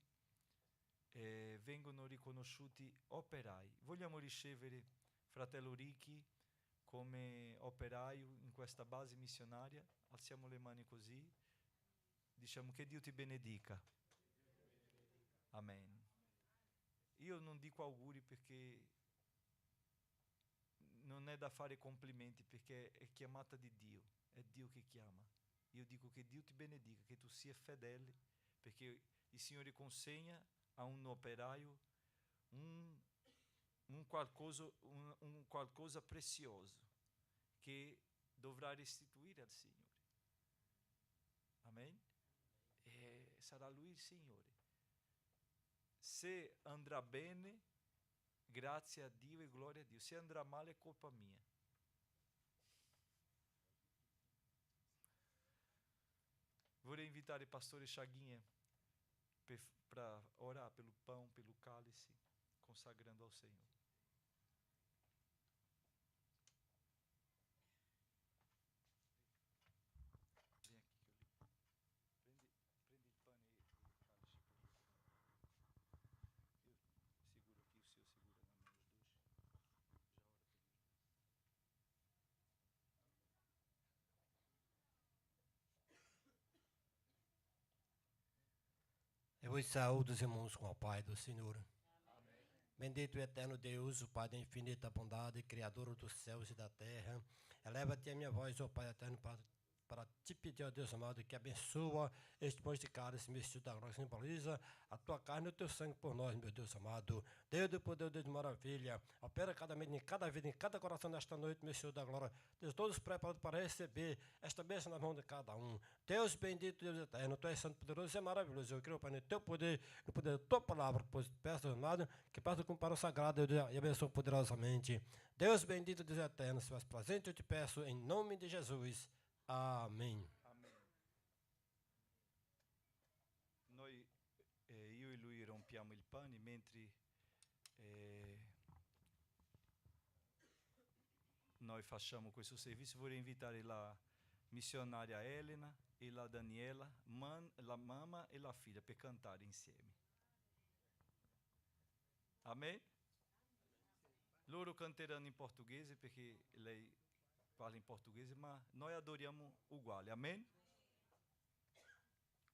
vengono riconosciuti operai. Vogliamo ricevere fratello Ricky come operaio in questa base missionaria? Alziamo le mani così, diciamo che Dio ti benedica. Amen. Io non dico auguri perché non è da fare complimenti, perché è chiamata di Dio, è Dio che chiama. Io dico che Dio ti benedica, che tu sia fedele, perché il Signore consegna a un operaio un qualcosa prezioso che dovrà restituire al Signore. Amen? E sarà Lui il Signore. Se andrà bene, grazie a Dio e gloria a Dio. Se andrà male, è colpa mia. Vorrei invitare il pastore Chaguinha para orar pelo pão, pelo cálice, consagrando ao Senhor. Vem aqui que eu ligo. Prende o pano e o cálice. Eu seguro aqui, o senhor segura na mão dos. Já ora pelos dois. Eu vos saúdo os irmãos com a paz do Senhor. Amém. Bendito e eterno Deus, o Pai da infinita bondade, Criador dos céus e da terra. Eleva-te a minha voz, ó Pai eterno, para te pedir, ó Deus amado, que abençoa este pão de cálice, vestido da glória, simboliza a tua carne e o teu sangue por nós, meu Deus amado. Deus do poder, Deus de maravilha, opera cada mente, em cada vida, em cada coração nesta noite, meu Senhor da glória. Deus, todos preparados para receber esta bênção na mão de cada um. Deus bendito, Deus eterno, tu és santo, poderoso e maravilhoso. Eu creio, Pai, no teu poder, no poder da tua palavra, pois peço, amado, que passe com para o sagrado Deus, e abençoe poderosamente. Deus bendito, Deus eterno, se faz presente, eu te peço, em nome de Jesus. Amém. Amém. Io e lui rompiamo il pane mentre noi facciamo questo servizio. Vorrei invitare la missionaria Elena e la Daniela, la mamma e la figlia, per cantare insieme. Amém? Loro canteranno in portoghese perché lei parla in portoghese, ma noi adoriamo uguale. Amém?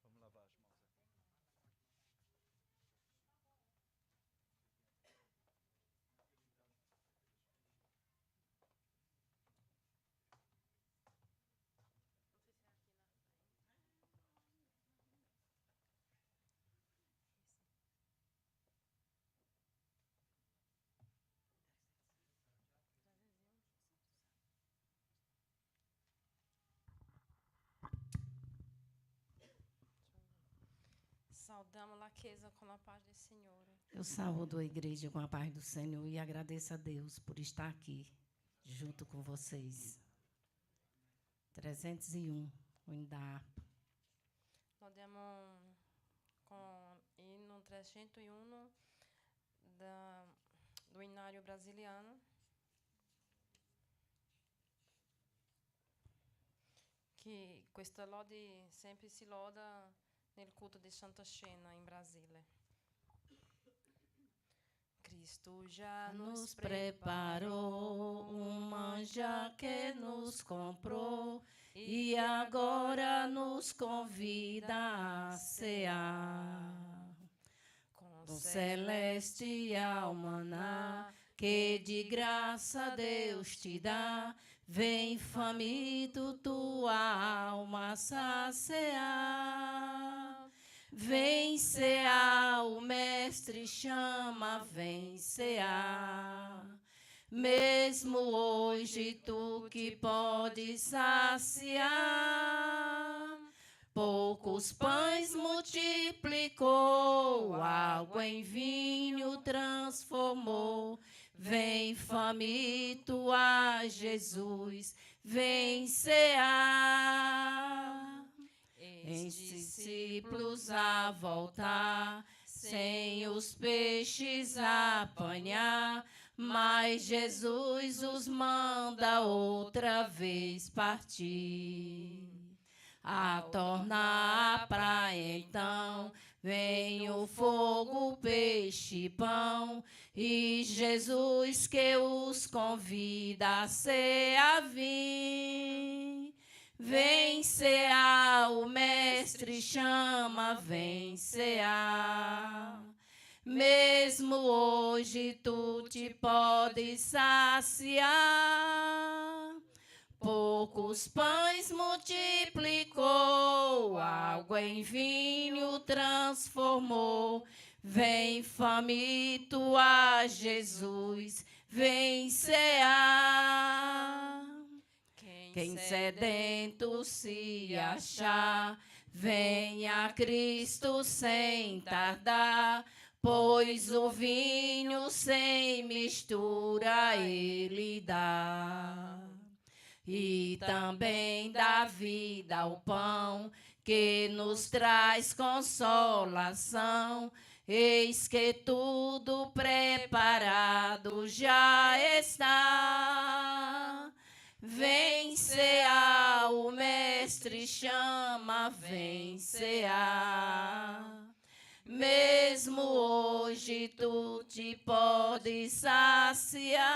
Vamos lavar as mãos aqui. Saudamos a Chiesa com a paz do Senhor. Eu saúdo a igreja com a paz do Senhor e agradeço a Deus por estar aqui junto com vocês. 301, o INDAP. Nós demos com hino 301 do Inário Brasiliano. Que questa lode sempre si loda nel culto di Santa Cena in Brasile. Cristo já Nos preparou um manjar que nos comprou e agora nos convida a cear com celestial maná que de graça Deus te dá. Vem faminto tua alma saciar. Vem cear, o mestre chama, vem cear. Mesmo hoje tu que podes saciar, poucos pães multiplicou, água em vinho transformou. Vem faminto a Jesus, vem cear. Os discípulos a voltar, sem os peixes apanhar, mas Jesus os manda outra vez partir. A tornar a praia então, vem o fogo, o peixe e pão, e Jesus que os convida a cear vir. Vem cear, o mestre chama, vem cear. Mesmo hoje tu te podes saciar, poucos pães multiplicou, água em vinho transformou. Vem faminto a Jesus, vem cear. Quem sedento se achar, venha a Cristo sem tardar, pois o vinho sem mistura ele dá. E também dá vida ao pão, que nos traz consolação. Eis que tudo preparado já está. Vem cear, o mestre chama, vem cear. Mesmo hoje tu te podes saciar,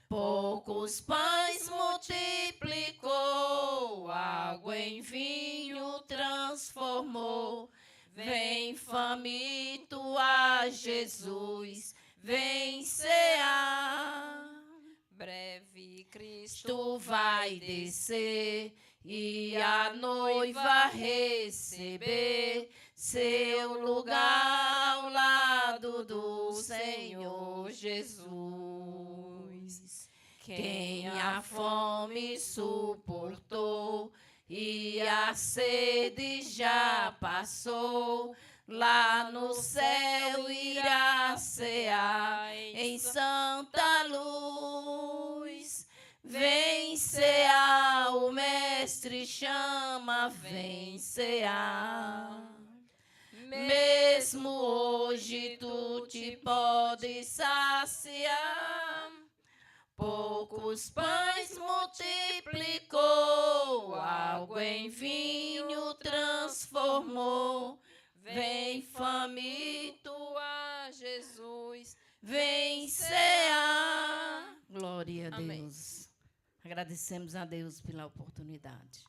poucos pães multiplicou, água em vinho transformou. Vem faminto a Jesus, vem cear. Breve Cristo vai descer e a noiva receber seu lugar ao lado do Senhor Jesus. Quem a fome suportou e a sede já passou, lá no céu irá cear em santa luz. Vem cear, o mestre chama, vem cear. Mesmo hoje tu te podes saciar, poucos pães multiplicou, água em vinho transformou. Vem faminto a Jesus, vem cear. Glória a Deus. Amém. Agradecemos a Deus pela oportunidade.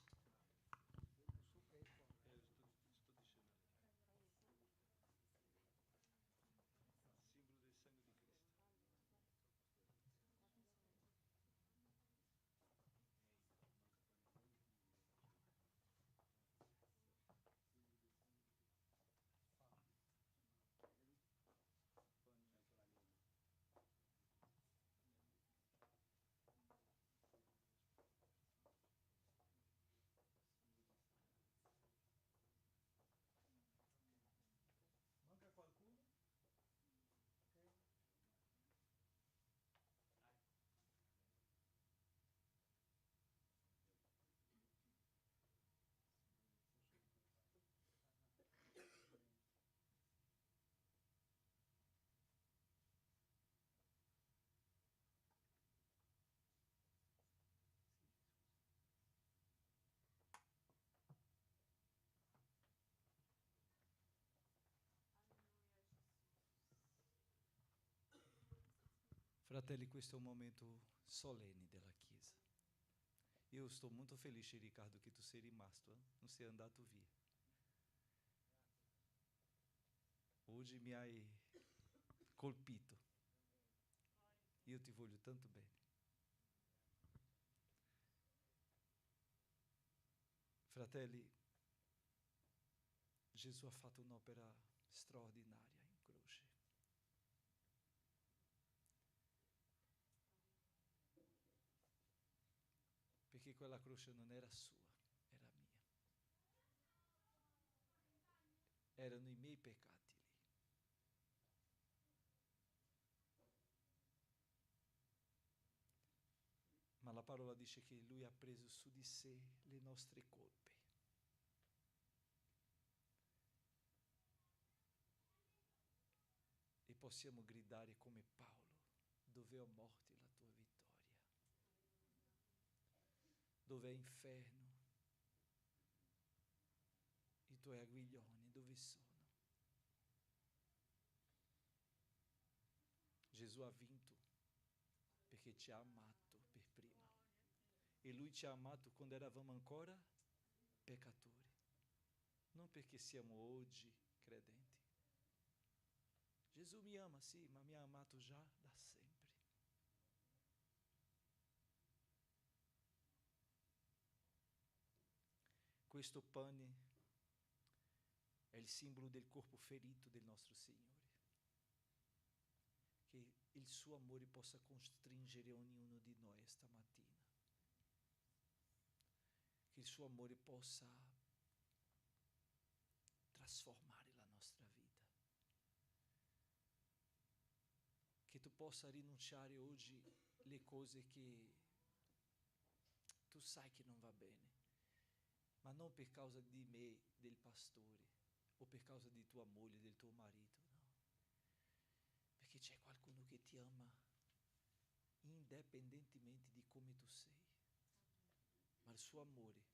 Fratelli, questo è un momento solenne della Chiesa. Io sto molto felice, Riccardo, che tu sei rimasto, non sei andato via. Oggi mi hai colpito. Io ti voglio tanto bene. Fratelli, Gesù ha fatto un'opera straordinaria in croce. Perché quella croce non era sua, era mia. Erano i miei peccati lì. Ma la parola dice che lui ha preso su di sé le nostre colpe. E possiamo gridare come Paolo: dove ho morte la tua vittoria? Dove è inferno? I tuoi aguiglioni dove sono? Gesù ha vinto perché ci ha amato per prima. E lui ci ha amato quando eravamo ancora peccatori. Non perché siamo oggi credenti. Gesù mi ama, sì, ma mi ha amato già da sempre. Questo pane è il simbolo del corpo ferito del nostro Signore. Che il suo amore possa costringere ognuno di noi stamattina. Che il suo amore possa trasformare la nostra vita. Che tu possa rinunciare oggi le cose che tu sai che non va bene, ma non per causa di me, del pastore, o per causa di tua moglie, del tuo marito, no. Perché c'è qualcuno che ti ama indipendentemente di come tu sei. Ma il suo amore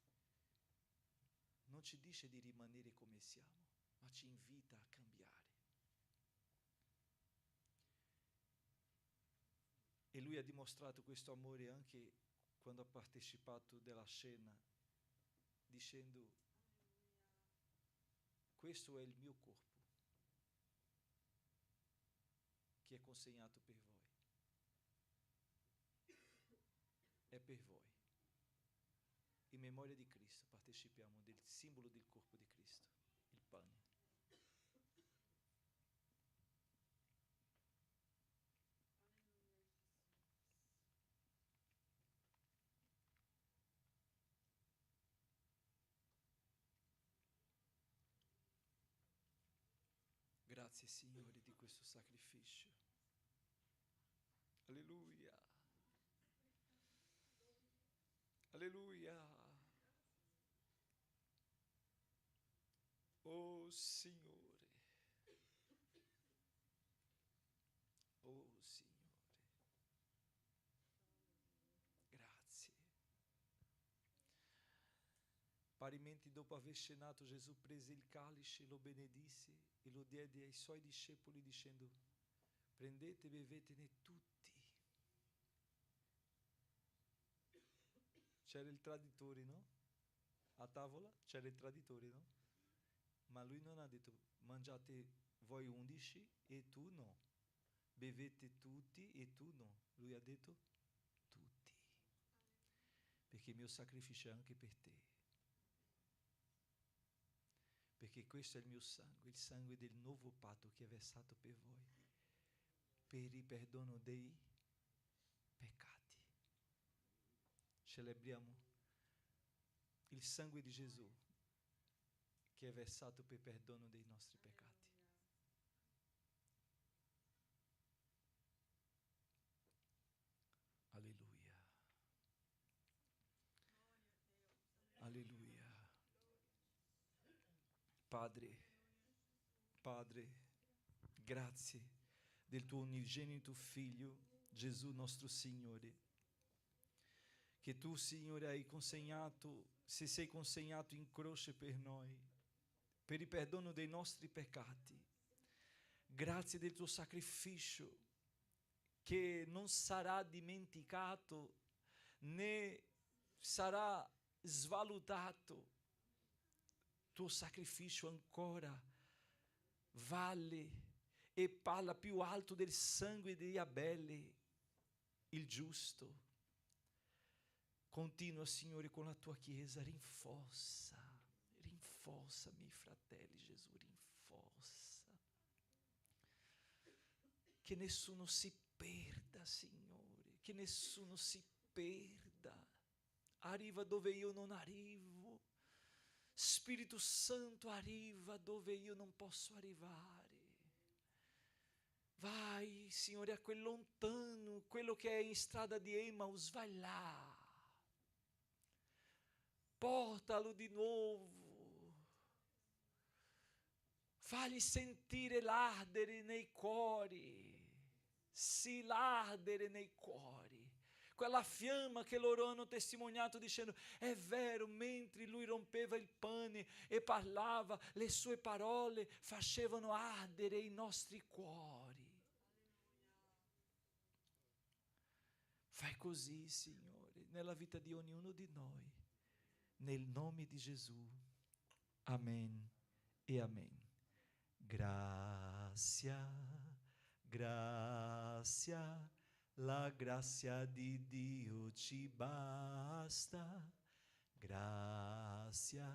non ci dice di rimanere come siamo, ma ci invita a cambiare. E lui ha dimostrato questo amore anche quando ha partecipato della cena, dicendo: questo è il mio corpo che è consegnato per voi. È per voi. In memoria di Cristo partecipiamo del simbolo del corpo di Cristo, il pane. Grazie Signore di questo sacrificio. Alleluia. Alleluia. Oh Signore. Oh Signore. Grazie. Parimenti dopo aver cenato, Gesù prese il calice, lo benedisse e lo diede ai suoi discepoli dicendo: prendete e bevetene tutti. C'era il traditore, no? A tavola c'era il traditore, no? Ma lui non ha detto: mangiate voi 11 e tu no. Bevete tutti e tu no. Lui ha detto: tutti. Perché il mio sacrificio è anche per te. Perché questo è il mio sangue, il sangue del nuovo patto che è versato per voi, per il perdono dei peccati. Celebriamo il sangue di Gesù che è versato per perdono dei nostri peccati. Alleluia. Alleluia. Padre, Padre, grazie del tuo unigenito Figlio, Gesù nostro Signore, che tu, Signore, hai consegnato, se sei consegnato in croce per noi, per il perdono dei nostri peccati. Grazie del tuo sacrificio che non sarà dimenticato né sarà svalutato. Tuo sacrificio ancora vale e parla più alto del sangue di Abele, il giusto. Continua, Signore, con la tua Chiesa, rinforza miei fratelli, Gesù, rinforza. Che nessuno si perda, Signore, che nessuno si perda. arriva dove io non arrivo. Spirito Santo, arriva dove io non posso arrivare. Vai, Signore, a quel lontano, quello che è in strada di Emmaus, vai là. Portalo di nuovo. Fagli sentire l'ardere nei cuori. Sì, l'ardere nei cuori. Quella fiamma che loro hanno testimoniato dicendo: è vero, mentre lui rompeva il pane e parlava, le sue parole facevano ardere i nostri cuori. Fai così, Signore, nella vita di ognuno di noi, nel nome di Gesù. Amen e amen. Grazia, grazia, la grazia di Dio ci basta. Grazia,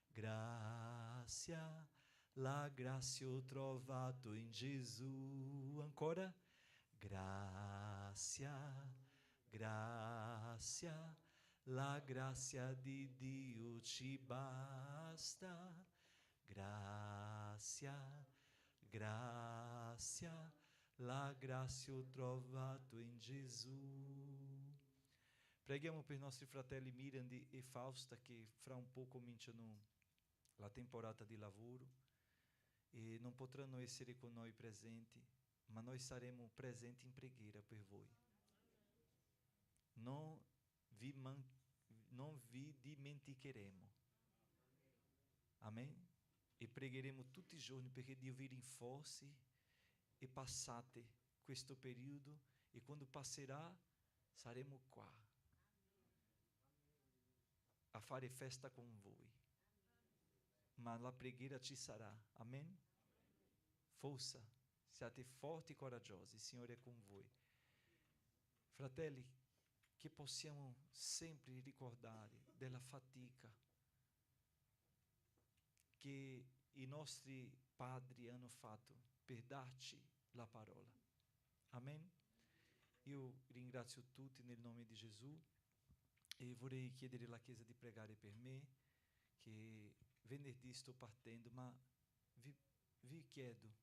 grazia, la grazia ho trovato in Gesù. Ancora? Grazia, grazia, la grazia di Dio ci basta. Grazia, grazia, la grazia ho trovato in Gesù. Preghiamo per i nostri fratelli Mirandi e Fausta che fra un po' cominciano la temporata di lavoro e non potranno essere con noi presenti, ma noi saremo presenti in preghiera per voi. Non vi dimenticheremo. Amen? E pregheremo tutti i giorni perché Dio vi rinforzi e passate questo periodo e quando passerà saremo qua a fare festa con voi. Ma la preghiera ci sarà. Amen? Forza, siate forti e coraggiosi, il Signore è con voi. Fratelli, che possiamo sempre ricordare della fatica che i nostri padri hanno fatto per darci la parola. Amen? Io ringrazio tutti nel nome di Gesù e vorrei chiedere alla Chiesa di pregare per me, che venerdì sto partendo, ma vi chiedo,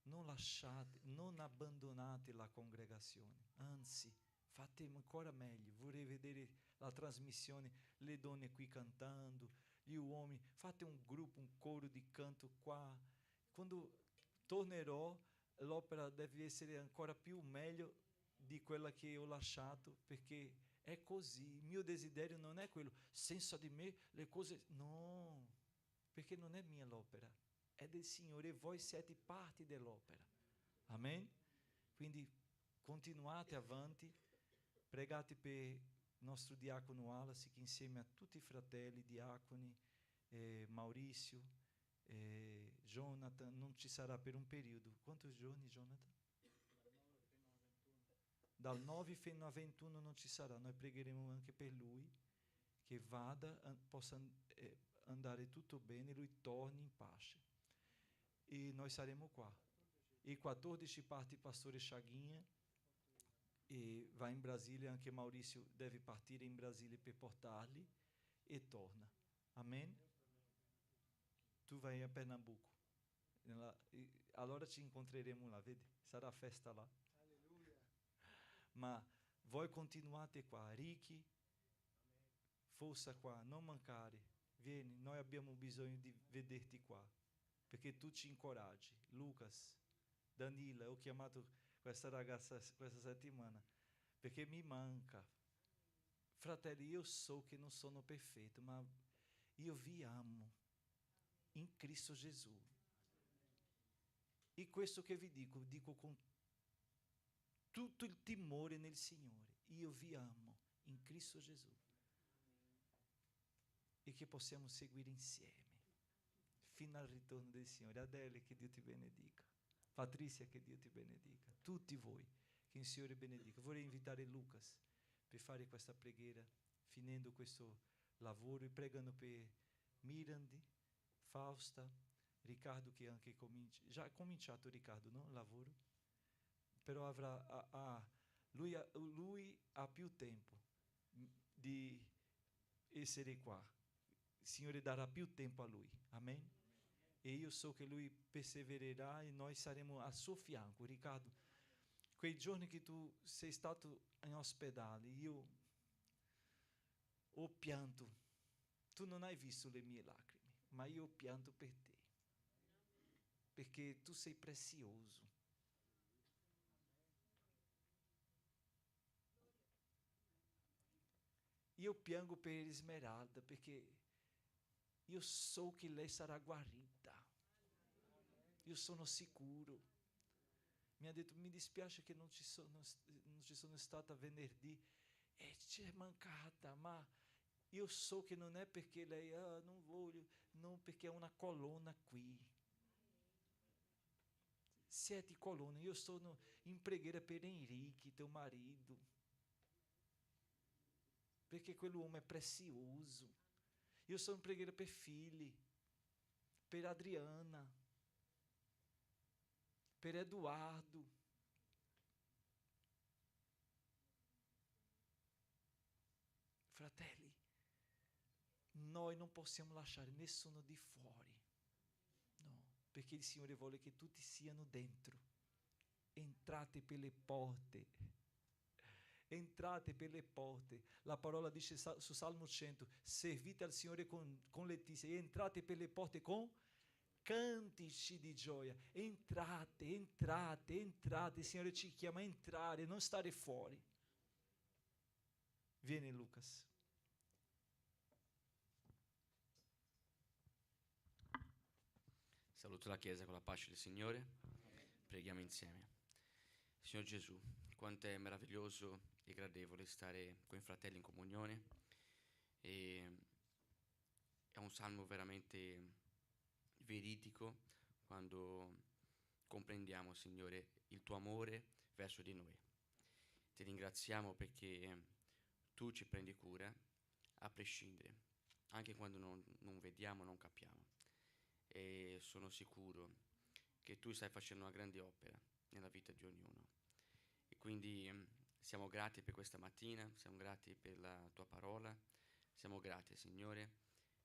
non lasciate, non abbandonate la congregazione, anzi, fate ancora meglio. Vorrei vedere la trasmissione, le donne qui cantando, gli uomini, fate un gruppo, un coro di canto qua. Quando tornerò, l'opera deve essere ancora più meglio di quella che ho lasciato, perché è così. Il mio desiderio non è quello, senza di me le cose, no, perché non è mia l'opera, è del Signore e voi siete parte dell'opera. Amen? Quindi continuate avanti, pregate per il nostro diacono Wallace, che insieme a tutti i fratelli diaconi, Maurizio, Jonathan, non ci sarà per un periodo. Quanti giorni, Jonathan? Dal 9 fino a 21 non ci sarà. Noi pregheremo anche per lui, che vada, possa andare tutto bene, lui torni in pace. E noi saremo qua. E 14 parte il pastore Chaguinha e va in Brasile, anche Maurizio deve partire in Brasile per portarli e torna. Amen? Tu vai a Pernambuco. Allora ci incontreremo là, vedi? Sarà festa là. Alleluia. Ma voi continuate qua, Ricky, forza qua, non mancare, vieni, noi abbiamo bisogno di vederti qua, perché tu ci incoraggi. Lucas, Danila, ho chiamato questa ragazza questa settimana, perché mi manca. Fratelli, io so che non sono perfetto, ma io vi amo in Cristo Gesù. E questo che vi dico con tutto il timore nel Signore. Io vi amo in Cristo Gesù. E che possiamo seguire insieme fino al ritorno del Signore. Adele, che Dio ti benedica. Patrizia, che Dio ti benedica. Tutti voi, che il Signore benedica. Vorrei invitare Lucas per fare questa preghiera, finendo questo lavoro e pregando per Mirandi, Fausta, Riccardo, che anche comincia. Già ha cominciato Riccardo, no? Lavoro. Però lui ha più tempo di essere qua. Il Signore darà più tempo a Lui. Amen? E io so che Lui persevererà e noi saremo al suo fianco. Riccardo, quei giorni che tu sei stato in ospedale, io ho pianto. Tu non hai visto le mie lacrime, ma io ho pianto per te. Perché tu sei prezioso. Io piango per Esmeralda perché io so che lei sarà guarita. Io sono sicuro. Mi ha detto, mi dispiace che non ci sono stata venerdì e ci è mancata, ma io so che non è perché lei, non voglio, non perché è una colonna qui. 7 colonne, io sono in preghiera per Enrique, teu marido, perché quell'uomo è prezioso. Io sono in preghiera per figli, per Adriana, per Eduardo. Fratelli, noi non possiamo lasciare nessuno di fuori. No, perché il Signore vuole che tutti siano dentro. Entrate per le porte. Entrate per le porte. La parola dice su Salmo 100, servite al Signore con letizia e entrate per le porte con cantici di gioia. Entrate, entrate, entrate. Il Signore ci chiama a entrare, non stare fuori. Vieni Lucas. Saluto la Chiesa con la pace del Signore. Preghiamo insieme. Signor Gesù, quanto è meraviglioso e gradevole stare con i fratelli in comunione. E è un salmo veramente veridico quando comprendiamo, Signore, il tuo amore verso di noi. Ti ringraziamo perché tu ci prendi cura a prescindere, anche quando non vediamo, non capiamo. E sono sicuro che tu stai facendo una grande opera nella vita di ognuno. E quindi siamo grati per questa mattina, siamo grati per la tua parola, siamo grati, Signore,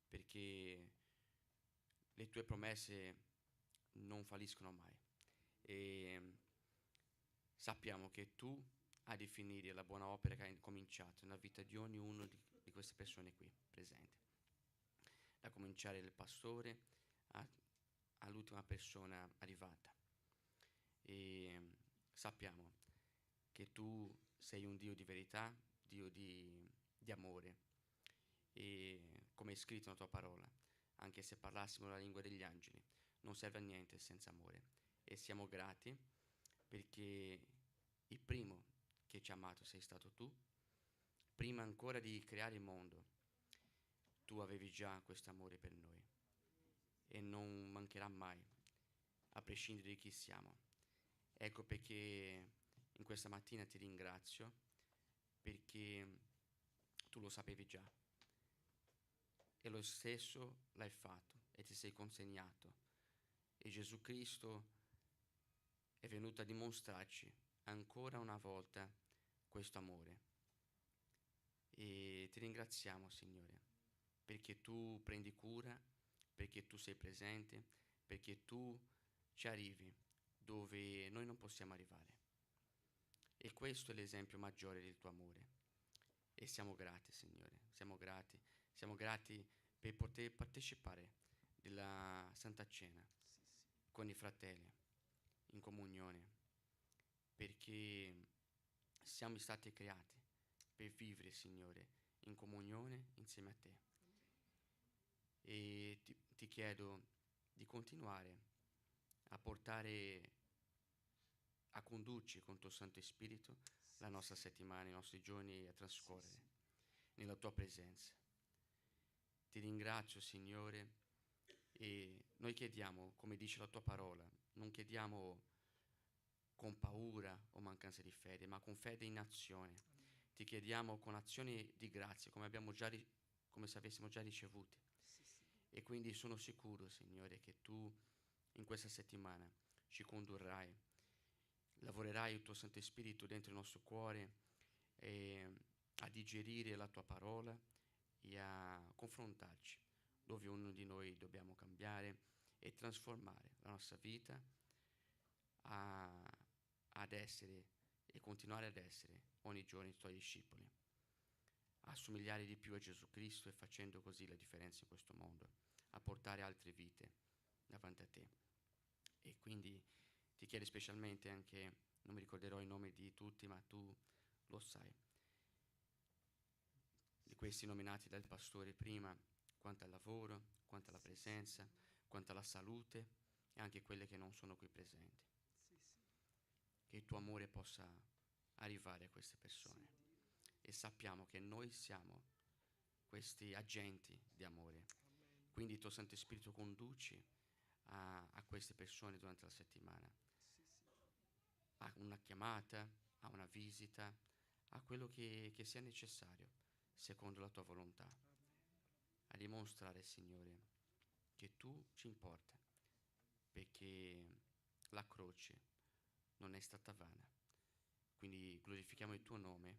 perché le tue promesse non falliscono mai. E sappiamo che tu hai di finire la buona opera che hai cominciato nella vita di ognuno di queste persone qui presenti. Da cominciare il pastore all'ultima persona arrivata. E sappiamo che tu sei un Dio di verità, Dio di amore. E come è scritto nella tua parola, anche se parlassimo la lingua degli angeli, non serve a niente senza amore. E siamo grati perché il primo che ci ha amato sei stato tu. Prima ancora di creare il mondo, tu avevi già questo amore per noi. E non mancherà mai, a prescindere di chi siamo. Ecco perché in questa mattina ti ringrazio, perché tu lo sapevi già. E lo stesso l'hai fatto e ti sei consegnato. E Gesù Cristo è venuto a dimostrarci ancora una volta questo amore. E ti ringraziamo, Signore, perché tu prendi cura, perché tu sei presente, perché tu ci arrivi dove noi non possiamo arrivare. E questo è l'esempio maggiore del tuo amore. E siamo grati, Signore, siamo grati per poter partecipare della Santa Cena con i fratelli, in comunione, perché siamo stati creati per vivere, Signore, in comunione insieme a te. E ti chiedo di continuare a portare, a condurci con il tuo Santo Spirito la nostra settimana, i nostri giorni a trascorrere nella tua presenza. Ti ringrazio, Signore, e noi chiediamo, come dice la tua parola, non chiediamo con paura o mancanza di fede, ma con fede in azione. Ti chiediamo con azioni di grazia, come se avessimo già ricevute. E quindi sono sicuro, Signore, che tu in questa settimana ci condurrai, lavorerai il tuo Santo Spirito dentro il nostro cuore a digerire la tua parola e a confrontarci, dove ognuno di noi dobbiamo cambiare e trasformare la nostra vita ad essere e continuare ad essere ogni giorno i tuoi discepoli, assomigliare di più a Gesù Cristo e facendo così la differenza in questo mondo, a portare altre vite davanti a te. E quindi ti chiedo specialmente anche, non mi ricorderò i nomi di tutti, ma tu lo sai, di questi nominati dal pastore prima, quanto al lavoro, quanto alla presenza, quanto alla salute e anche quelle che non sono qui presenti. Che il tuo amore possa arrivare a queste persone e sappiamo che noi siamo questi agenti di amore. Quindi il tuo Santo Spirito conduci a queste persone durante la settimana, a una chiamata, a una visita, a quello che sia necessario, secondo la tua volontà, a dimostrare, Signore, che tu ci importa, perché la croce non è stata vana. Quindi glorifichiamo il tuo nome,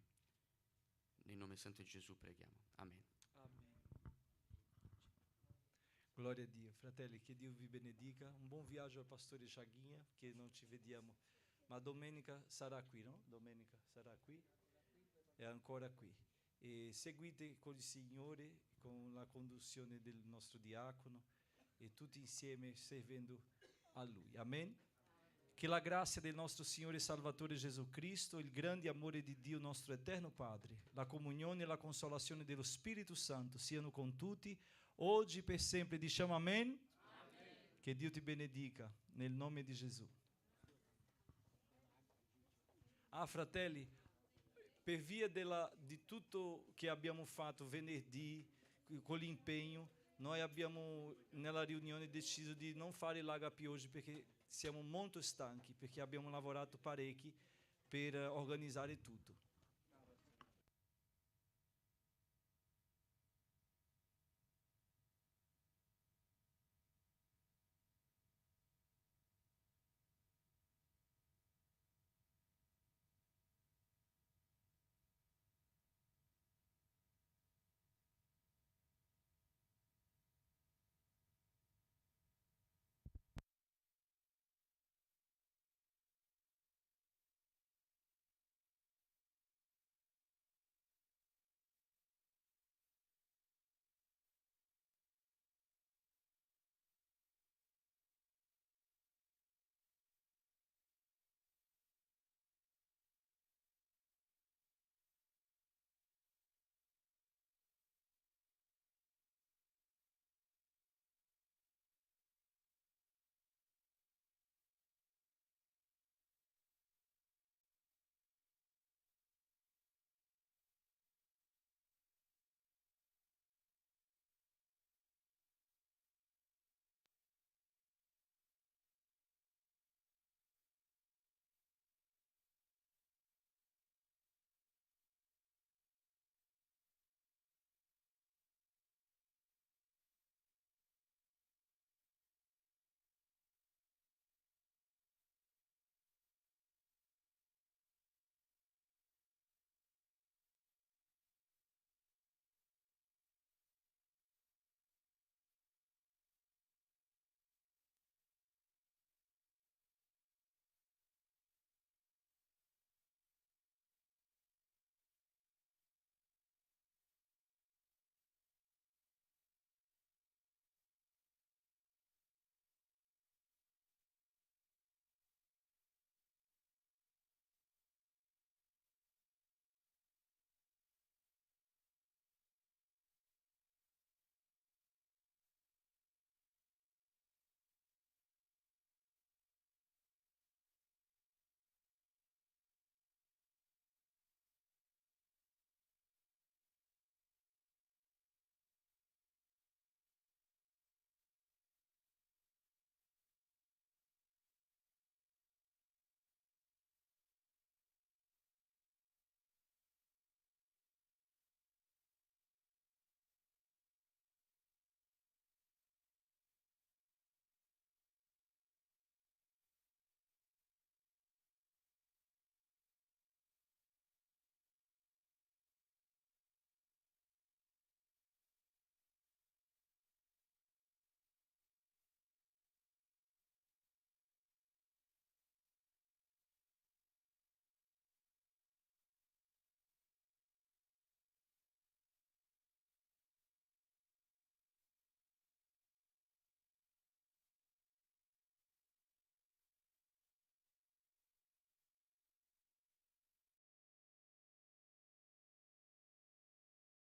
nel nome santo di Gesù preghiamo. Amen. Glória a Dio. Fratelli, che Dio vi benedica. Un buon viaggio al pastore Chaguinha, che non ci vediamo, ma domenica sarà qui, no? Domenica sarà qui, è ancora qui. E seguite con il Signore, con la conduzione del nostro diacono e tutti insieme servendo a Lui. Amen. Che la grazia del nostro Signore e Salvatore Gesù Cristo, il grande amore di Dio nostro eterno Padre, la comunione e la consolazione dello Spirito Santo siano con tutti, oggi per sempre. Diciamo amen. Amen. Che Dio ti benedica, nel nome di Gesù. Fratelli, per via di tutto che abbiamo fatto venerdì, con l'impegno, noi abbiamo nella riunione deciso di non fare l'HP oggi perché siamo molto stanchi, perché abbiamo lavorato parecchi per organizzare tutto.